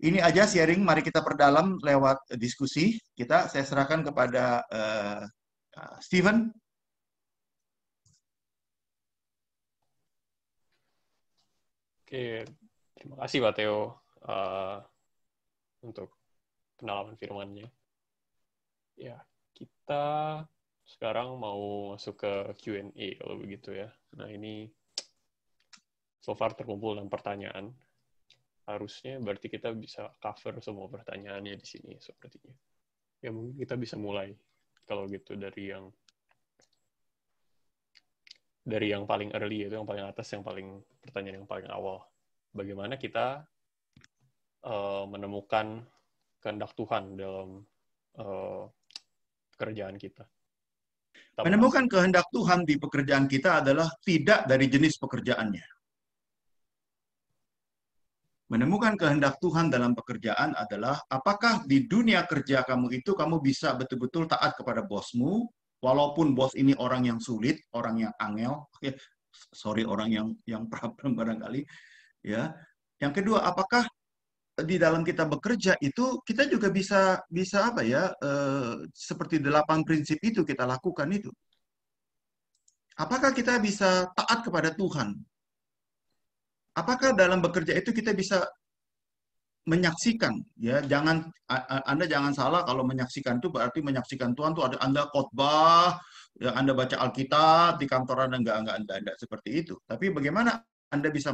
Ini aja sharing, mari kita perdalam lewat diskusi kita. Saya serahkan kepada Steven. Oke, terima kasih Pak Theo untuk pendalaman firman-nya. Ya, kita sekarang mau masuk ke Q&A kalau begitu ya. Nah, ini so far terkumpul 6 pertanyaan. Harusnya berarti kita bisa cover semua pertanyaannya di sini sepertinya. Ya, mungkin kita bisa mulai kalau gitu dari yang paling early, itu yang paling atas, pertanyaan yang paling awal. Bagaimana kita menemukan kehendak Tuhan dalam pekerjaan kita? Menemukan kehendak Tuhan di pekerjaan kita adalah tidak dari jenis pekerjaannya. Menemukan kehendak Tuhan dalam pekerjaan adalah apakah di dunia kerja kamu itu kamu bisa betul-betul taat kepada bosmu, walaupun bos ini orang yang sulit, orang yang angel, orang yang problem barangkali, ya. Yang kedua, apakah di dalam kita bekerja itu kita juga bisa apa ya, seperti 8 prinsip itu kita lakukan itu. Apakah kita bisa taat kepada Tuhan? Apakah dalam bekerja itu kita bisa menyaksikan, ya, Anda jangan salah kalau menyaksikan itu berarti menyaksikan Tuhan tuh ada Anda khotbah, ya, Anda baca Alkitab di kantor Anda, enggak seperti itu. Tapi bagaimana Anda bisa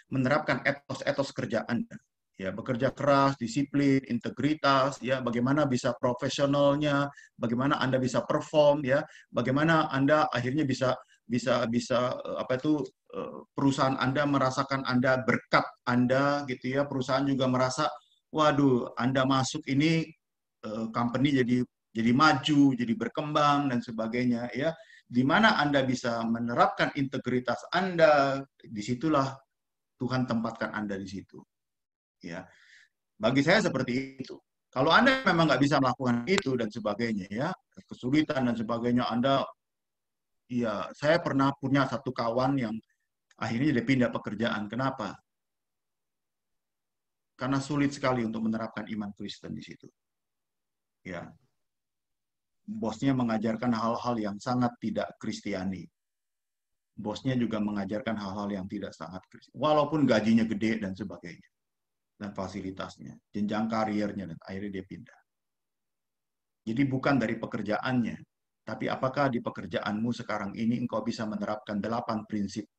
menerapkan etos kerja Anda? Ya, bekerja keras, disiplin, integritas, ya, bagaimana bisa profesionalnya, bagaimana Anda bisa perform, ya, bagaimana Anda akhirnya bisa perusahaan Anda merasakan Anda berkat Anda gitu, ya, perusahaan juga merasa waduh Anda masuk ini company jadi maju, jadi berkembang dan sebagainya, ya. Di mana Anda bisa menerapkan integritas Anda, disitulah Tuhan tempatkan Anda di situ. Ya, bagi saya seperti itu. Kalau Anda memang nggak bisa melakukan itu dan sebagainya, ya, kesulitan dan sebagainya, Anda, ya, saya pernah punya satu kawan yang akhirnya dia pindah pekerjaan. Kenapa? Karena sulit sekali untuk menerapkan iman Kristen di situ. Ya, bosnya mengajarkan hal-hal yang sangat tidak Kristiani. Bosnya juga mengajarkan hal-hal yang tidak sangat Kristiani, walaupun gajinya gede dan sebagainya. Dan fasilitasnya, jenjang karirnya, dan akhirnya dia pindah. Jadi bukan dari pekerjaannya, tapi apakah di pekerjaanmu sekarang ini engkau bisa menerapkan 8 prinsip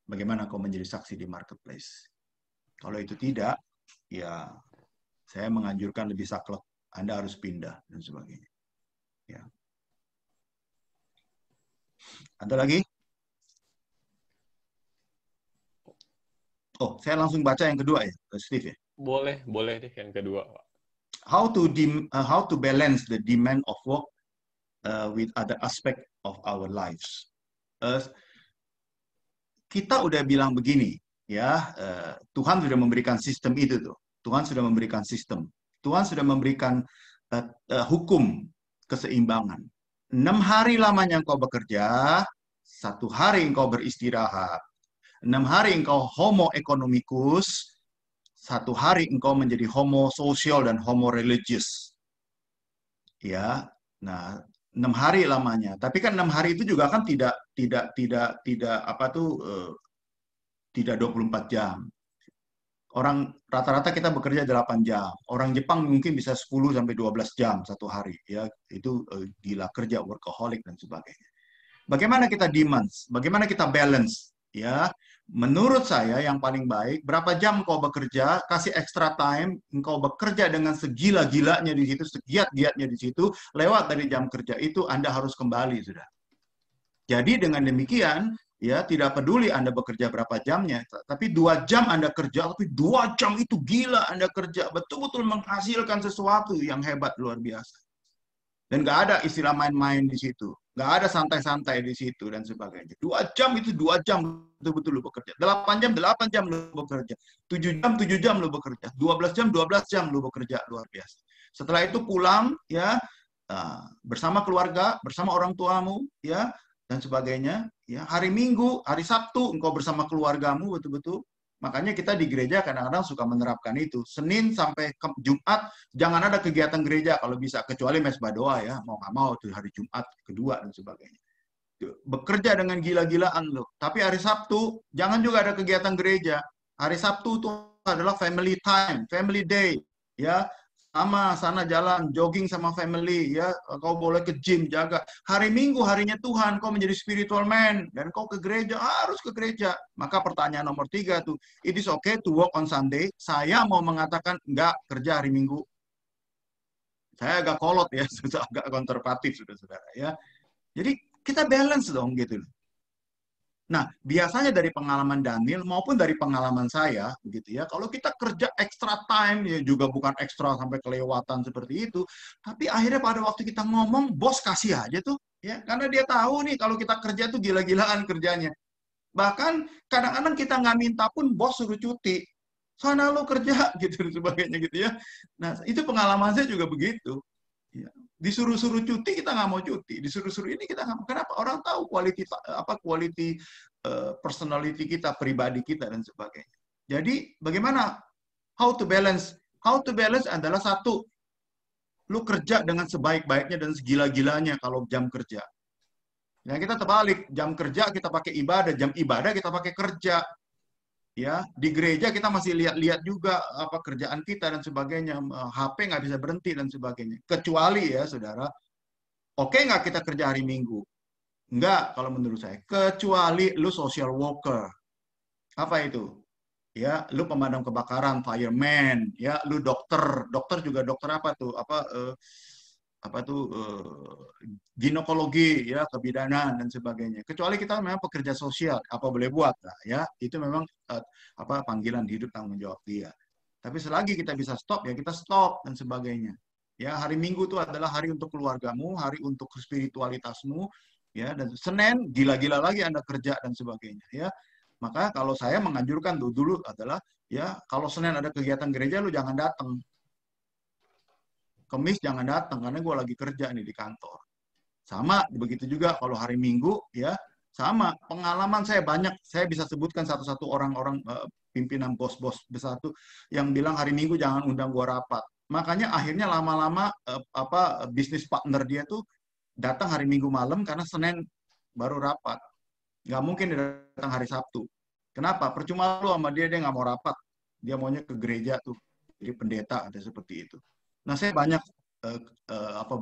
bagaimana kau menjadi saksi di marketplace. Kalau itu tidak, ya saya menganjurkan lebih saklek, Anda harus pindah dan sebagainya. Ya. Ada lagi? Oh, saya langsung baca yang kedua ya, Steve ya. Boleh deh yang kedua, Pak. How to balance the demand of work with other aspect of our lives. Kita udah bilang begini, ya, Tuhan sudah memberikan sistem itu tuh. Tuhan sudah memberikan sistem. Tuhan sudah memberikan hukum keseimbangan. 6 hari lamanya kau bekerja, 1 hari engkau beristirahat. 6 hari engkau homo economicus, 1 hari engkau menjadi homo sosial dan homo religious. Ya, nah 6 hari lamanya. Tapi kan 6 hari itu juga kan tidak tidak 24 jam. Orang rata-rata kita bekerja 8 jam. Orang Jepang mungkin bisa 10 sampai 12 jam 1 hari, ya. Itu gila kerja, workaholic dan sebagainya. Bagaimana kita demands? Bagaimana kita balance? Ya, menurut saya yang paling baik berapa jam kau bekerja, kasih extra time, engkau bekerja dengan segila-gilanya di situ, segiat-giatnya di situ, lewat dari jam kerja itu Anda harus kembali sudah. Jadi dengan demikian, ya tidak peduli Anda bekerja berapa jamnya, tapi 2 jam Anda kerja, tapi 2 jam itu gila Anda kerja, betul-betul menghasilkan sesuatu yang hebat luar biasa. Dan nggak ada istilah main-main di situ. Nggak ada santai-santai di situ dan sebagainya. 2 jam itu 2 jam betul-betul lu bekerja. 8 jam lu bekerja. 7 jam lu bekerja. 12 jam lu bekerja. Luar biasa. Setelah itu pulang, ya bersama keluarga, bersama orang tuamu, ya dan sebagainya. Ya, hari Minggu, hari Sabtu, engkau bersama keluargamu betul-betul. Makanya kita di gereja kadang-kadang suka menerapkan itu. Senin sampai Jumat, jangan ada kegiatan gereja kalau bisa. Kecuali mesbah doa ya, mau nggak mau itu hari Jumat kedua dan sebagainya. Bekerja dengan gila-gilaan loh. Tapi hari Sabtu, jangan juga ada kegiatan gereja. Hari Sabtu itu adalah family time, family day. Ya, sama sana jalan jogging sama family ya, kau boleh ke gym jaga. Hari Minggu harinya Tuhan, kau menjadi spiritual man dan kau ke gereja, harus ke gereja. Maka pertanyaan nomor 3 tuh, it is okay to work on Sunday. Saya mau mengatakan enggak kerja hari Minggu. Saya agak kolot ya, agak konservatif saudara-saudara ya. Jadi kita balance dong gitu. Nah, biasanya dari pengalaman Daniel maupun dari pengalaman saya, begitu ya, kalau kita kerja extra time, ya juga bukan ekstra sampai kelewatan seperti itu, tapi akhirnya pada waktu kita ngomong, bos kasih aja tuh, ya, karena dia tahu nih kalau kita kerja tuh gila-gilaan kerjanya. Bahkan kadang-kadang kita nggak minta pun bos suruh cuti, sana lo kerja gitu dan sebagainya gitu ya. Nah, itu pengalaman saya juga begitu. Ya. Disuruh-suruh cuti kita nggak mau cuti, disuruh-suruh ini kita nggak mau. Kenapa? Orang tahu quality personality kita, pribadi kita dan sebagainya. Jadi bagaimana how to balance? How to balance adalah satu, lu kerja dengan sebaik-baiknya dan segila-gilanya kalau jam kerja. Ya kita terbalik, jam kerja kita pakai ibadah, jam ibadah kita pakai kerja. Ya, di gereja kita masih lihat-lihat juga apa kerjaan kita dan sebagainya, HP nggak bisa berhenti dan sebagainya. Kecuali ya, saudara, oke nggak kita kerja hari Minggu? Nggak, kalau menurut saya. Kecuali lu social worker. Apa itu? Ya, lu pemadam kebakaran, fireman, ya, lu dokter, dokter juga dokter apa tuh? Ginekologi ya, kebidanan dan sebagainya. Kecuali kita memang pekerja sosial, apa boleh buat lah ya, itu memang panggilan hidup, tanggung jawab dia. Tapi selagi kita bisa stop ya kita stop dan sebagainya. Ya, hari Minggu itu adalah hari untuk keluargamu, hari untuk spiritualitasmu, ya, dan Senin gila-gila lagi Anda kerja dan sebagainya ya. Maka kalau saya menganjurkan dulu adalah ya, kalau Senin ada kegiatan gereja lu jangan datang. Kemis jangan datang karena gue lagi kerja nih di kantor. Sama begitu juga kalau hari Minggu ya, sama pengalaman saya banyak, saya bisa sebutkan satu-satu orang-orang pimpinan bos-bos besar tuh yang bilang hari Minggu jangan undang gue rapat. Makanya akhirnya lama-lama bisnis partner dia tuh datang hari Minggu malam karena Senin baru rapat. Nggak mungkin dia datang hari Sabtu. Kenapa? Percuma lu sama dia nggak mau rapat. Dia maunya ke gereja tuh. Jadi pendeta ada seperti itu. Nah, saya banyak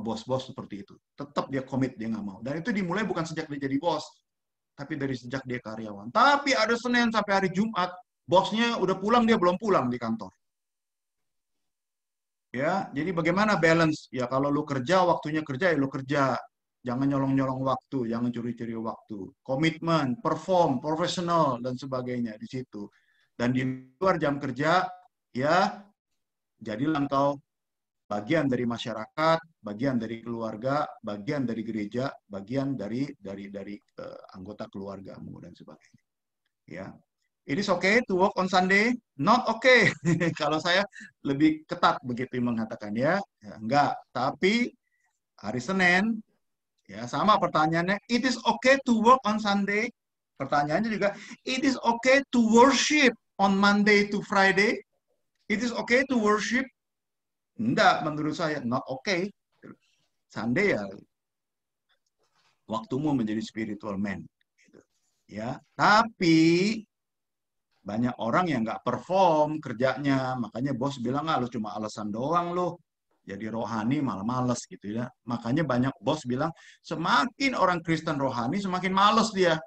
bos-bos seperti itu. Tetap dia komit, dia nggak mau. Dan itu dimulai bukan sejak dia jadi bos, tapi dari sejak dia karyawan. Tapi ada Senin sampai hari Jumat, bosnya udah pulang, dia belum pulang di kantor. Ya, jadi bagaimana balance? Ya kalau lu kerja, waktunya kerja, ya lu kerja. Jangan nyolong-nyolong waktu, jangan curi-curi waktu. Komitmen, perform, profesional, dan sebagainya di situ. Dan di luar jam kerja, ya jadilah engkau bagian dari masyarakat, bagian dari keluarga, bagian dari gereja, bagian dari anggota keluargamu dan sebagainya. Ya, it is okay to work on Sunday, not okay. Kalau saya lebih ketat begitu mengatakan ya, enggak. Tapi hari Senin, Ya, sama pertanyaannya, it is okay to work on Sunday? Pertanyaannya juga, it is okay to worship on Monday to Friday? It is okay to worship? Enggak, menurut saya, not okay. Sunday ya, waktumu menjadi spiritual man. Gitu. Ya, tapi banyak orang yang nggak perform kerjanya, makanya bos bilang, lu cuma alasan doang lu. Jadi rohani malah males gitu ya. Makanya banyak bos bilang, semakin orang Kristen rohani, semakin males dia.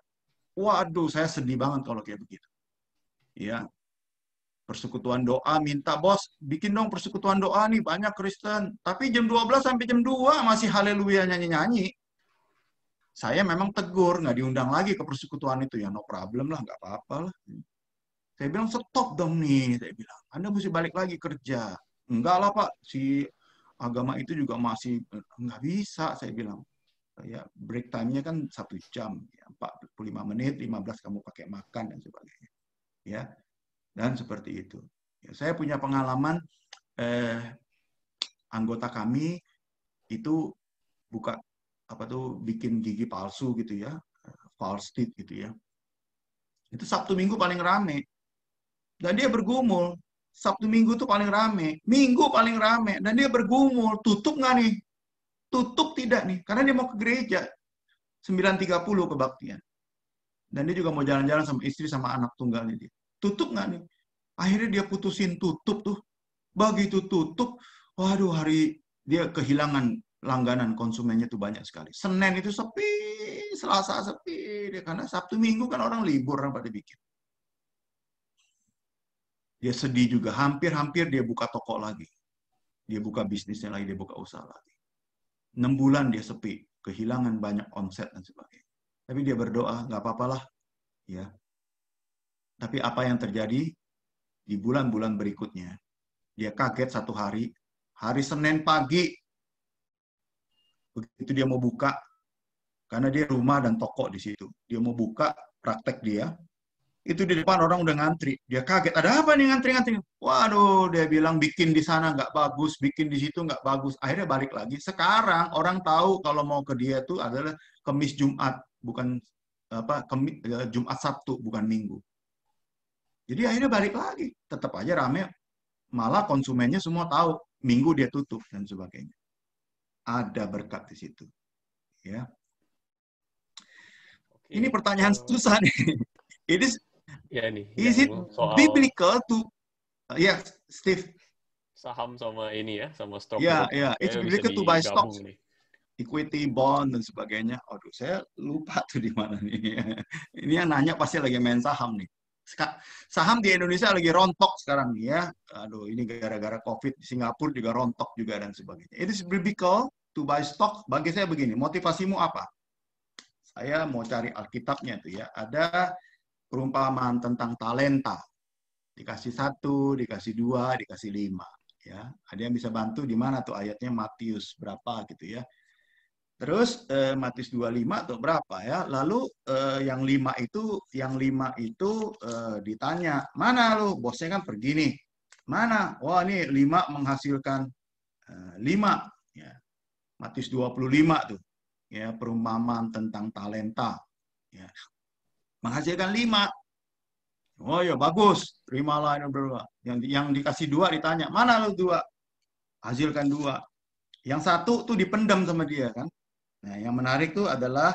Waduh, saya sedih banget kalau kayak begitu. Ya, persekutuan doa, minta bos, bikin dong persekutuan doa nih, banyak Kristen. Tapi jam 12 sampai jam 2 masih haleluya nyanyi-nyanyi. Saya memang tegur, nggak diundang lagi ke persekutuan itu. Ya no problem lah, nggak apa-apa lah. Saya bilang, stop dong nih. Saya bilang, Anda mesti balik lagi kerja. Enggak lah Pak, si agama itu juga masih nggak bisa, saya bilang. Ya, break time-nya kan 1 jam, ya, 45 menit, 15 kamu pakai makan dan sebagainya. Ya, dan seperti itu. Ya, saya punya pengalaman anggota kami itu buka bikin gigi palsu gitu ya, false teeth gitu ya. Itu Sabtu Minggu paling rame. Dan dia bergumul. Sabtu Minggu tuh paling rame. Minggu paling rame. Dan dia bergumul. Tutup nggak nih? Tutup tidak nih? Karena dia mau ke gereja. 9.30 kebaktian. Dan dia juga mau jalan-jalan sama istri sama anak tunggalnya dia. Tutup nggak nih? Akhirnya dia putusin tutup tuh. Begitu tutup, waduh hari dia kehilangan langganan konsumennya tuh banyak sekali. Senin itu sepi, Selasa sepi. Karena Sabtu Minggu kan orang libur, orang pada bikin. Dia sedih juga, hampir-hampir dia buka toko lagi. Dia buka bisnisnya lagi, dia buka usaha lagi. 6 bulan dia sepi, kehilangan banyak omset dan sebagainya. Tapi dia berdoa, nggak apa-apalah. Ya. Tapi apa yang terjadi di bulan-bulan berikutnya, dia kaget satu hari Senin pagi, begitu dia mau buka, karena dia rumah dan toko di situ. Dia mau buka praktek dia, itu di depan orang udah ngantri. Dia kaget, ada apa nih ngantri-ngantri? Waduh, dia bilang bikin di sana nggak bagus, bikin di situ nggak bagus. Akhirnya balik lagi. Sekarang orang tahu kalau mau ke dia itu adalah Kamis Jumat, bukan Jumat Sabtu, bukan Minggu. Jadi akhirnya balik lagi. Tetap aja rame, malah konsumennya semua tahu Minggu dia tutup dan sebagainya. Ada berkat di situ. Ya. Oke, Ini pertanyaan susah nih. ya nih, Is it soal biblical to Steve? saham sama ini ya, sama stock Ya, itu ya, it's bisa biblical to buy digabung stocks, nih. equity, bond dan sebagainya. Aduh, saya lupa tuh di mana nih. Ini yang nanya pasti lagi main saham nih. Saham di Indonesia lagi rontok sekarang nih ya. Aduh, ini gara-gara COVID di Singapura juga rontok juga dan sebagainya. It is biblical to buy stock. Bagi saya begini, motivasimu apa? Saya mau cari Alkitabnya tuh ya. Ada perumpamaan tentang talenta. Dikasih 1, dikasih 2, dikasih 5. Ya, ada yang bisa bantu di mana tuh ayatnya Matius berapa gitu ya. Terus Matius 25 atau berapa ya. Lalu yang 5 itu ditanya, "Mana lu? Bosnya kan pergi nih. Mana? Wah, ini 5 menghasilkan 5 ya. Matius 25 tuh. Ya, perumpamaan tentang talenta. Ya. Menghasilkan 5. Oh ya bagus, terimalah ini berdua. Yang dikasih 2 ditanya, mana lu 2? Hasilkan 2. Yang 1 tuh dipendam sama dia kan. Nah, yang menarik tuh adalah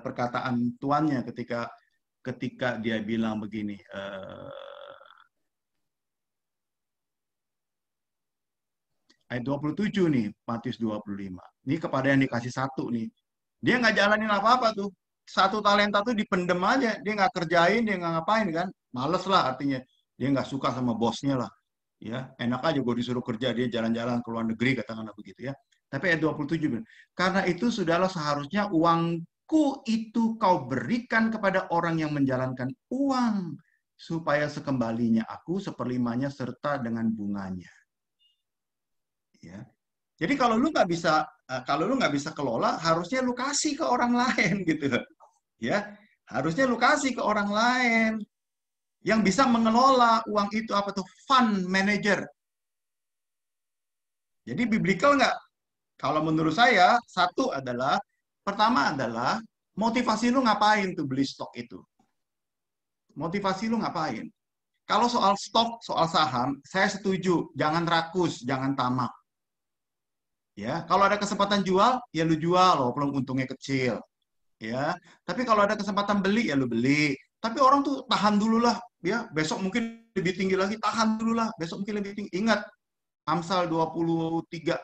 perkataan tuannya ketika dia bilang begini. Ayat 27 nih, Matius 25. Ini kepada yang dikasih 1 nih. Dia nggak jalanin apa-apa tuh. 1 talenta tuh dipendem aja. Dia nggak kerjain, dia nggak ngapain kan. Males lah artinya. Dia nggak suka sama bosnya lah. Ya, enak aja gue disuruh kerja, dia jalan-jalan ke luar negeri, katakanlah begitu ya. Tapi ayat 27, karena itu sudahlah seharusnya uangku itu kau berikan kepada orang yang menjalankan uang, supaya sekembalinya aku seperlimanya serta dengan bunganya. Ya. Jadi kalau lu nggak bisa kelola, harusnya lu kasih ke orang lain gitu. Ya, harusnya lu kasih ke orang lain yang bisa mengelola uang itu, apa tuh, fund manager. Jadi biblical nggak Kalau menurut saya, satu adalah, pertama adalah, motivasi lu ngapain tuh beli stok itu? Motivasi lu ngapain? Kalau soal stok, soal saham, saya setuju, jangan rakus, jangan tamak. Ya, kalau ada kesempatan jual, ya lu jual, walaupun untungnya kecil. Ya, tapi kalau ada kesempatan beli, ya lu beli. Tapi orang tuh tahan dulu lah, ya, besok mungkin lebih tinggi lagi, tahan dulu lah, besok mungkin lebih tinggi. Ingat, Amsal 23,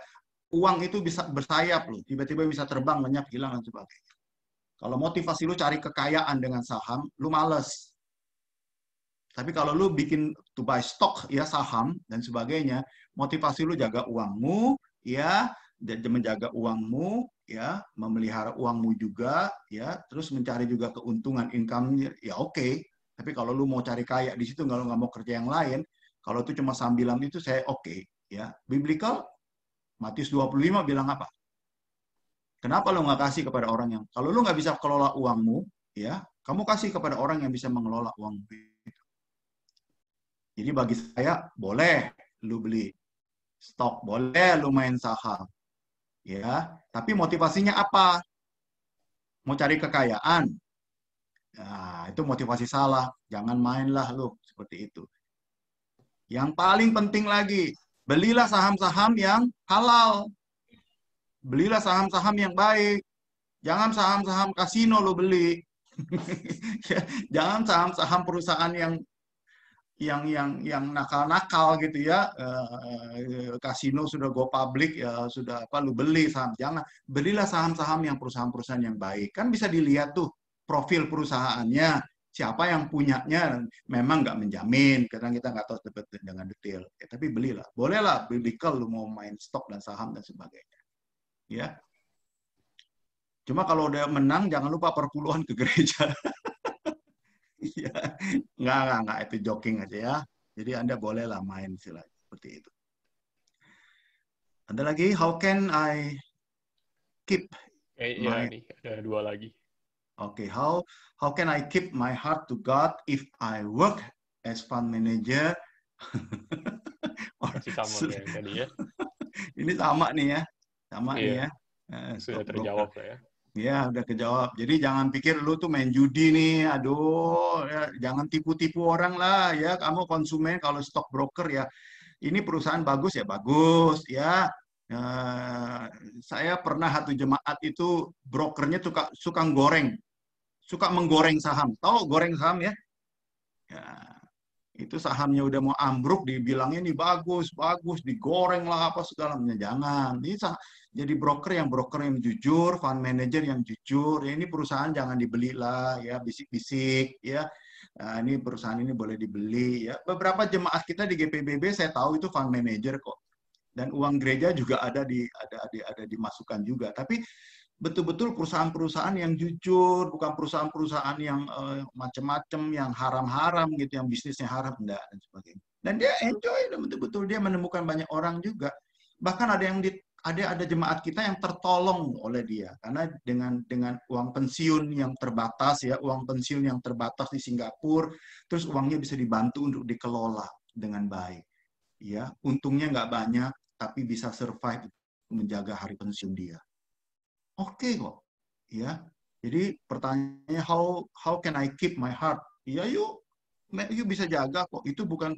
uang itu bisa bersayap loh, tiba-tiba bisa terbang, lenyap, hilang, dan sebagainya. Kalau motivasi lu cari kekayaan dengan saham, lu males. Tapi kalau lu bikin to buy stock, ya saham, dan sebagainya, motivasi lu jaga uangmu, ya, dan menjaga uangmu, ya, memelihara uangmu juga, ya, terus mencari juga keuntungan income, ya oke. Tapi kalau lu mau cari kaya di situ, kalau nggak mau kerja yang lain, kalau itu cuma sambilan itu saya oke, ya. Biblical, Matius 25 bilang apa? Kenapa lu nggak kasih kepada orang yang, kalau lu nggak bisa kelola uangmu, ya, kamu kasih kepada orang yang bisa mengelola uangmu. Jadi bagi saya, boleh lu beli stok, boleh lu main saham, ya. Tapi motivasinya apa? Mau cari kekayaan? Nah, itu motivasi salah. Jangan mainlah lu seperti itu. Yang paling penting lagi, belilah saham-saham yang halal. Belilah saham-saham yang baik. Jangan saham-saham kasino lu beli. Jangan saham-saham perusahaan yang nakal-nakal gitu ya, kasino sudah go public ya, sudah apa lu beli saham. Jangan, belilah saham-saham yang perusahaan-perusahaan yang baik, kan bisa dilihat tuh profil perusahaannya, siapa yang punyanya. Memang nggak menjamin, karena kita nggak tahu dengan detail ya, tapi belilah, bolehlah biblical lu mau main stok dan saham dan sebagainya, ya. Cuma kalau udah menang jangan lupa perpuluhan ke gereja. Iya, nggak, itu joking aja ya. Jadi Anda bolehlah main istilahnya seperti itu. Ada lagi, how can I keep Ya my, nih, ada dua lagi. okay, how can I keep my heart to God if I work as fund manager? Masih sama kayak yang tadi ya. Ini sama nih ya, sama nih Iya, ya. sudah Stockbroker. terjawab lah ya. Ya, udah kejawab. Jadi jangan pikir lu tuh main judi nih. Aduh, ya, jangan tipu-tipu orang lah ya. Kamu konsumen kalau stockbroker ya. Ini perusahaan bagus ya bagus ya. Eh, saya pernah satu jemaat itu brokernya suka suka menggoreng saham. Tahu goreng saham ya? Ya, itu sahamnya udah mau ambruk, dibilangnya ini bagus, bagus, digoreng lah apa segala macam. Jangan. Ini jadi broker yang jujur, fund manager yang jujur. Ya, ini perusahaan jangan dibeli lah ya, bisik-bisik ya. Nah, ini perusahaan ini boleh dibeli ya. Beberapa jemaat kita di GPBB saya tahu itu fund manager kok. Dan uang gereja juga ada dimasukkan juga. Tapi betul-betul perusahaan-perusahaan yang jujur, bukan perusahaan-perusahaan yang macam-macam, yang haram-haram gitu, yang bisnisnya haram, enggak, dan sebagainya. Dan dia enjoy, dan betul-betul dia menemukan banyak orang juga. Bahkan ada jemaat kita yang tertolong oleh dia karena dengan uang pensiun yang terbatas ya, uang pensiun yang terbatas di Singapura, terus uangnya bisa dibantu untuk dikelola dengan baik. Ya, untungnya nggak banyak, tapi bisa survive menjaga hari pensiun dia. Oke kok, ya. Jadi pertanyaannya how can I keep my heart? Ya yuk bisa jaga kok. Itu bukan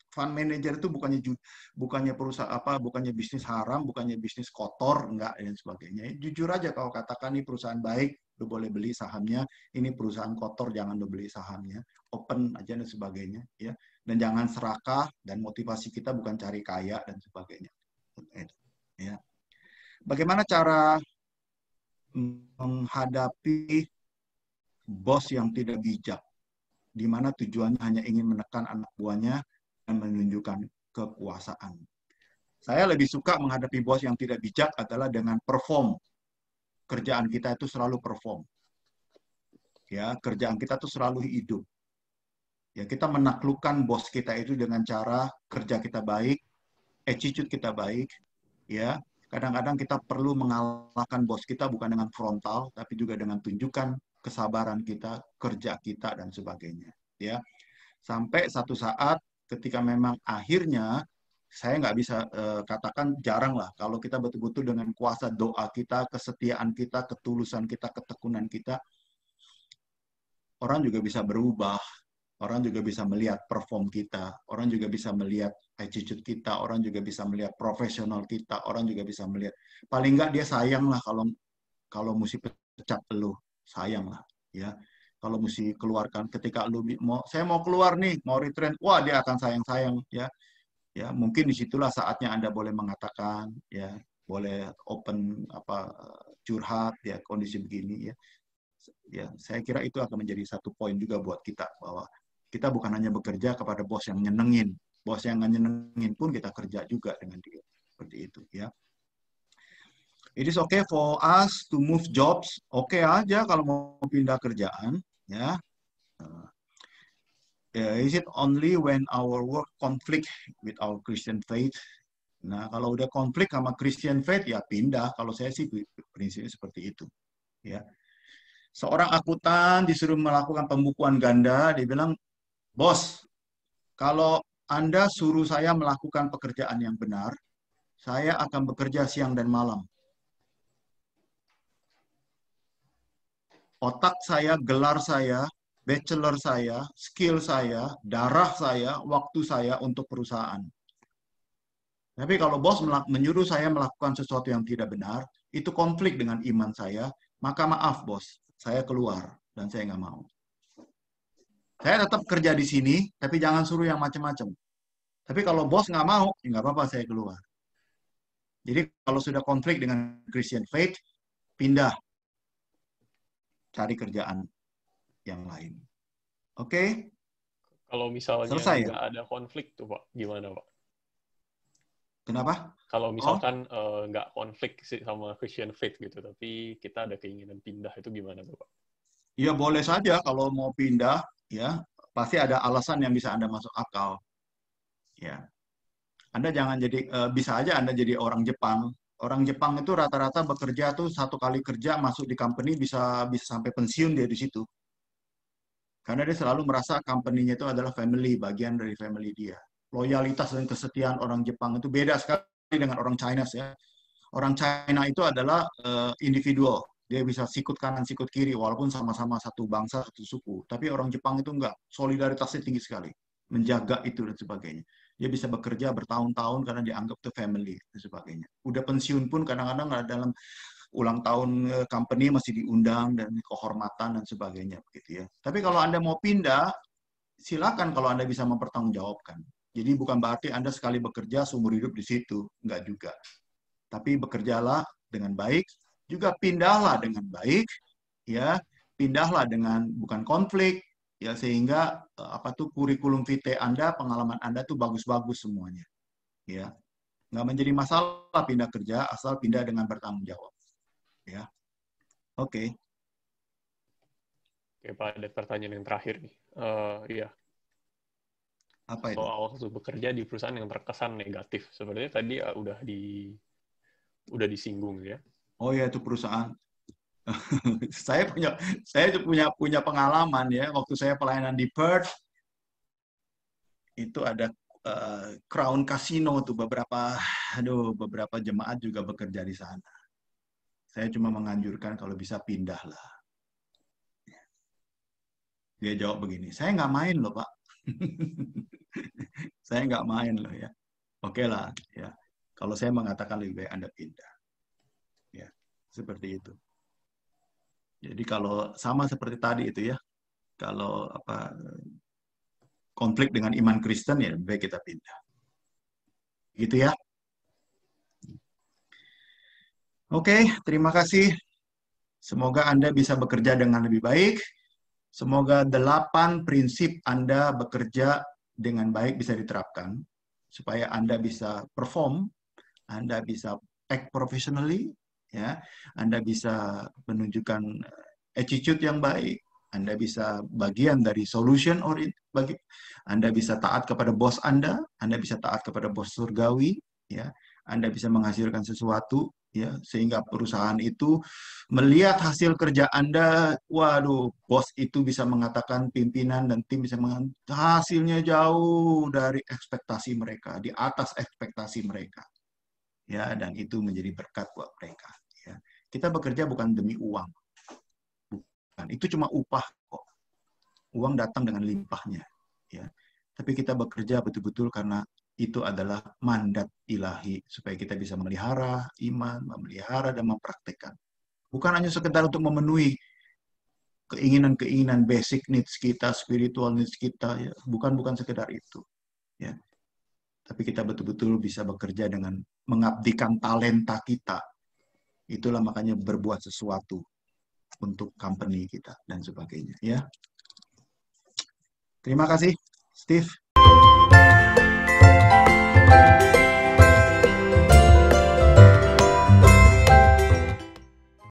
fund manager, itu bukannya perusahaan apa, bukannya bisnis haram, bukannya bisnis kotor, enggak, dan sebagainya. Jujur aja kalau katakan ini perusahaan baik, lu boleh beli sahamnya. Ini perusahaan kotor, jangan lu beli sahamnya. Open aja dan sebagainya, ya. Dan jangan serakah, dan motivasi kita bukan cari kaya dan sebagainya. Ya. Bagaimana cara menghadapi bos yang tidak bijak, di mana tujuannya hanya ingin menekan anak buahnya dan menunjukkan kekuasaan. Saya lebih suka menghadapi bos yang tidak bijak adalah dengan perform. Kerjaan kita itu selalu perform. Ya, kerjaan kita itu selalu hidup. Ya, kita menaklukkan bos kita itu dengan cara kerja kita baik, attitude kita baik, ya. Kadang-kadang kita perlu mengalahkan bos kita bukan dengan frontal, tapi juga dengan tunjukkan kesabaran kita, kerja kita, dan sebagainya. Ya, sampai satu saat ketika memang akhirnya saya nggak bisa katakan jarang lah kalau kita betul-betul dengan kuasa doa kita, kesetiaan kita, ketulusan kita, ketekunan kita, orang juga bisa berubah, orang juga bisa melihat perform kita, orang juga bisa melihat attitude kita, orang juga bisa melihat profesional kita, orang juga bisa melihat, paling nggak dia sayang lah kalau mesti pecat lu, sayang lah, ya. Kalau mesti keluarkan, ketika lu saya mau keluar nih, mau retrain, wah dia akan sayang-sayang, ya. Ya, mungkin disitulah saatnya Anda boleh mengatakan, ya, boleh open curhat, ya, kondisi begini, ya. Ya, saya kira itu akan menjadi satu poin juga buat kita bahwa kita bukan hanya bekerja kepada bos yang nyenengin, bos yang nggak nyenengin pun kita kerja juga dengan dia, seperti itu, ya. It is okay for us to move jobs, oke aja kalau mau pindah kerjaan, ya. Is it only when our work conflict with our Christian faith? Nah, kalau udah konflik sama Christian faith, ya pindah. Kalau saya sih prinsipnya seperti itu. Ya. Seorang akuntan disuruh melakukan pembukuan ganda, dia bilang, bos, kalau Anda suruh saya melakukan pekerjaan yang benar, saya akan bekerja siang dan malam. Otak saya, gelar saya, bachelor saya, skill saya, darah saya, waktu saya untuk perusahaan. Tapi kalau bos menyuruh saya melakukan sesuatu yang tidak benar, itu konflik dengan iman saya, maka maaf bos, saya keluar dan saya nggak mau. Saya tetap kerja di sini, tapi jangan suruh yang macam-macam. Tapi kalau bos nggak mau, ya nggak apa-apa, saya keluar. Jadi kalau sudah konflik dengan Christian faith, pindah, cari kerjaan yang lain. Oke? Kalau misalnya Selesai ya? nggak ada konflik tuh Pak, gimana Pak? Kenapa? Kalau misalkan nggak konflik sih sama Christian faith gitu, tapi kita ada keinginan pindah, itu gimana tuh Pak? Ya boleh saja kalau mau pindah, ya pasti ada alasan yang bisa Anda masuk akal. Ya, Anda jangan jadi bisa aja Anda jadi orang Jepang. Orang Jepang itu rata-rata bekerja tuh satu kali kerja masuk di company bisa sampai pensiun dia di situ. Karena dia selalu merasa company-nya itu adalah family, bagian dari family dia. Loyalitas dan kesetiaan orang Jepang itu beda sekali dengan orang China ya. Orang China itu adalah individual. Dia bisa sikut kanan, sikut kiri, walaupun sama-sama satu bangsa, satu suku. Tapi orang Jepang itu enggak. Solidaritasnya tinggi sekali. Menjaga itu dan sebagainya. Dia bisa bekerja bertahun-tahun karena dianggap itu family dan sebagainya. Udah pensiun pun kadang-kadang dalam ulang tahun company masih diundang dan kehormatan dan sebagainya begitu ya. Tapi kalau Anda mau pindah, silakan kalau Anda bisa mempertanggungjawabkan. Jadi bukan berarti Anda sekali bekerja seumur hidup di situ, enggak juga. Tapi bekerjalah dengan baik, juga pindahlah dengan baik, ya, pindahlah dengan bukan konflik, ya sehingga kurikulum vitae Anda, pengalaman Anda tuh bagus-bagus semuanya, ya, nggak menjadi masalah pindah kerja asal pindah dengan bertanggung jawab, ya, oke. Oke Pak, ada pertanyaan yang terakhir nih. Iya. Apa itu? Soal waktu bekerja di perusahaan yang terkesan negatif. Sebenarnya tadi udah disinggung ya. Oh ya, itu perusahaan. saya punya pengalaman ya waktu saya pelayanan di Perth, itu ada Crown Casino tuh beberapa jemaat juga bekerja di sana. Saya cuma menganjurkan kalau bisa pindah lah. Dia jawab begini, saya nggak main loh Pak. Saya nggak main loh ya. Oke lah ya. Kalau saya mengatakan lebih baik Anda pindah. Ya, seperti itu. Jadi kalau sama seperti tadi itu ya, kalau konflik dengan iman Kristen ya lebih baik kita pindah. Gitu ya. Oke, terima kasih. Semoga Anda bisa bekerja dengan lebih baik. Semoga 8 prinsip Anda bekerja dengan baik bisa diterapkan, supaya Anda bisa perform, Anda bisa act professionally, ya, Anda bisa menunjukkan attitude yang baik, Anda bisa bagian dari solution Anda bisa taat kepada bos Anda bisa taat kepada bos surgawi, ya, Anda bisa menghasilkan sesuatu, ya, sehingga perusahaan itu melihat hasil kerja Anda, waduh, bos itu bisa mengatakan, pimpinan dan tim bisa mengatakan hasilnya jauh dari ekspektasi mereka, di atas ekspektasi mereka. Ya, dan itu menjadi berkat buat mereka. Ya. Kita bekerja bukan demi uang. Bukan. Itu cuma upah kok. Uang datang dengan limpahnya. Ya. Tapi kita bekerja betul-betul karena itu adalah mandat ilahi supaya kita bisa memelihara iman, memelihara dan mempraktekkan. Bukan hanya sekedar untuk memenuhi keinginan-keinginan basic needs kita, spiritual needs kita, ya. Bukan sekedar itu. Ya. Tapi kita betul-betul bisa bekerja dengan mengabdikan talenta kita. Itulah makanya berbuat sesuatu untuk company kita dan sebagainya. Ya. Terima kasih, Steve.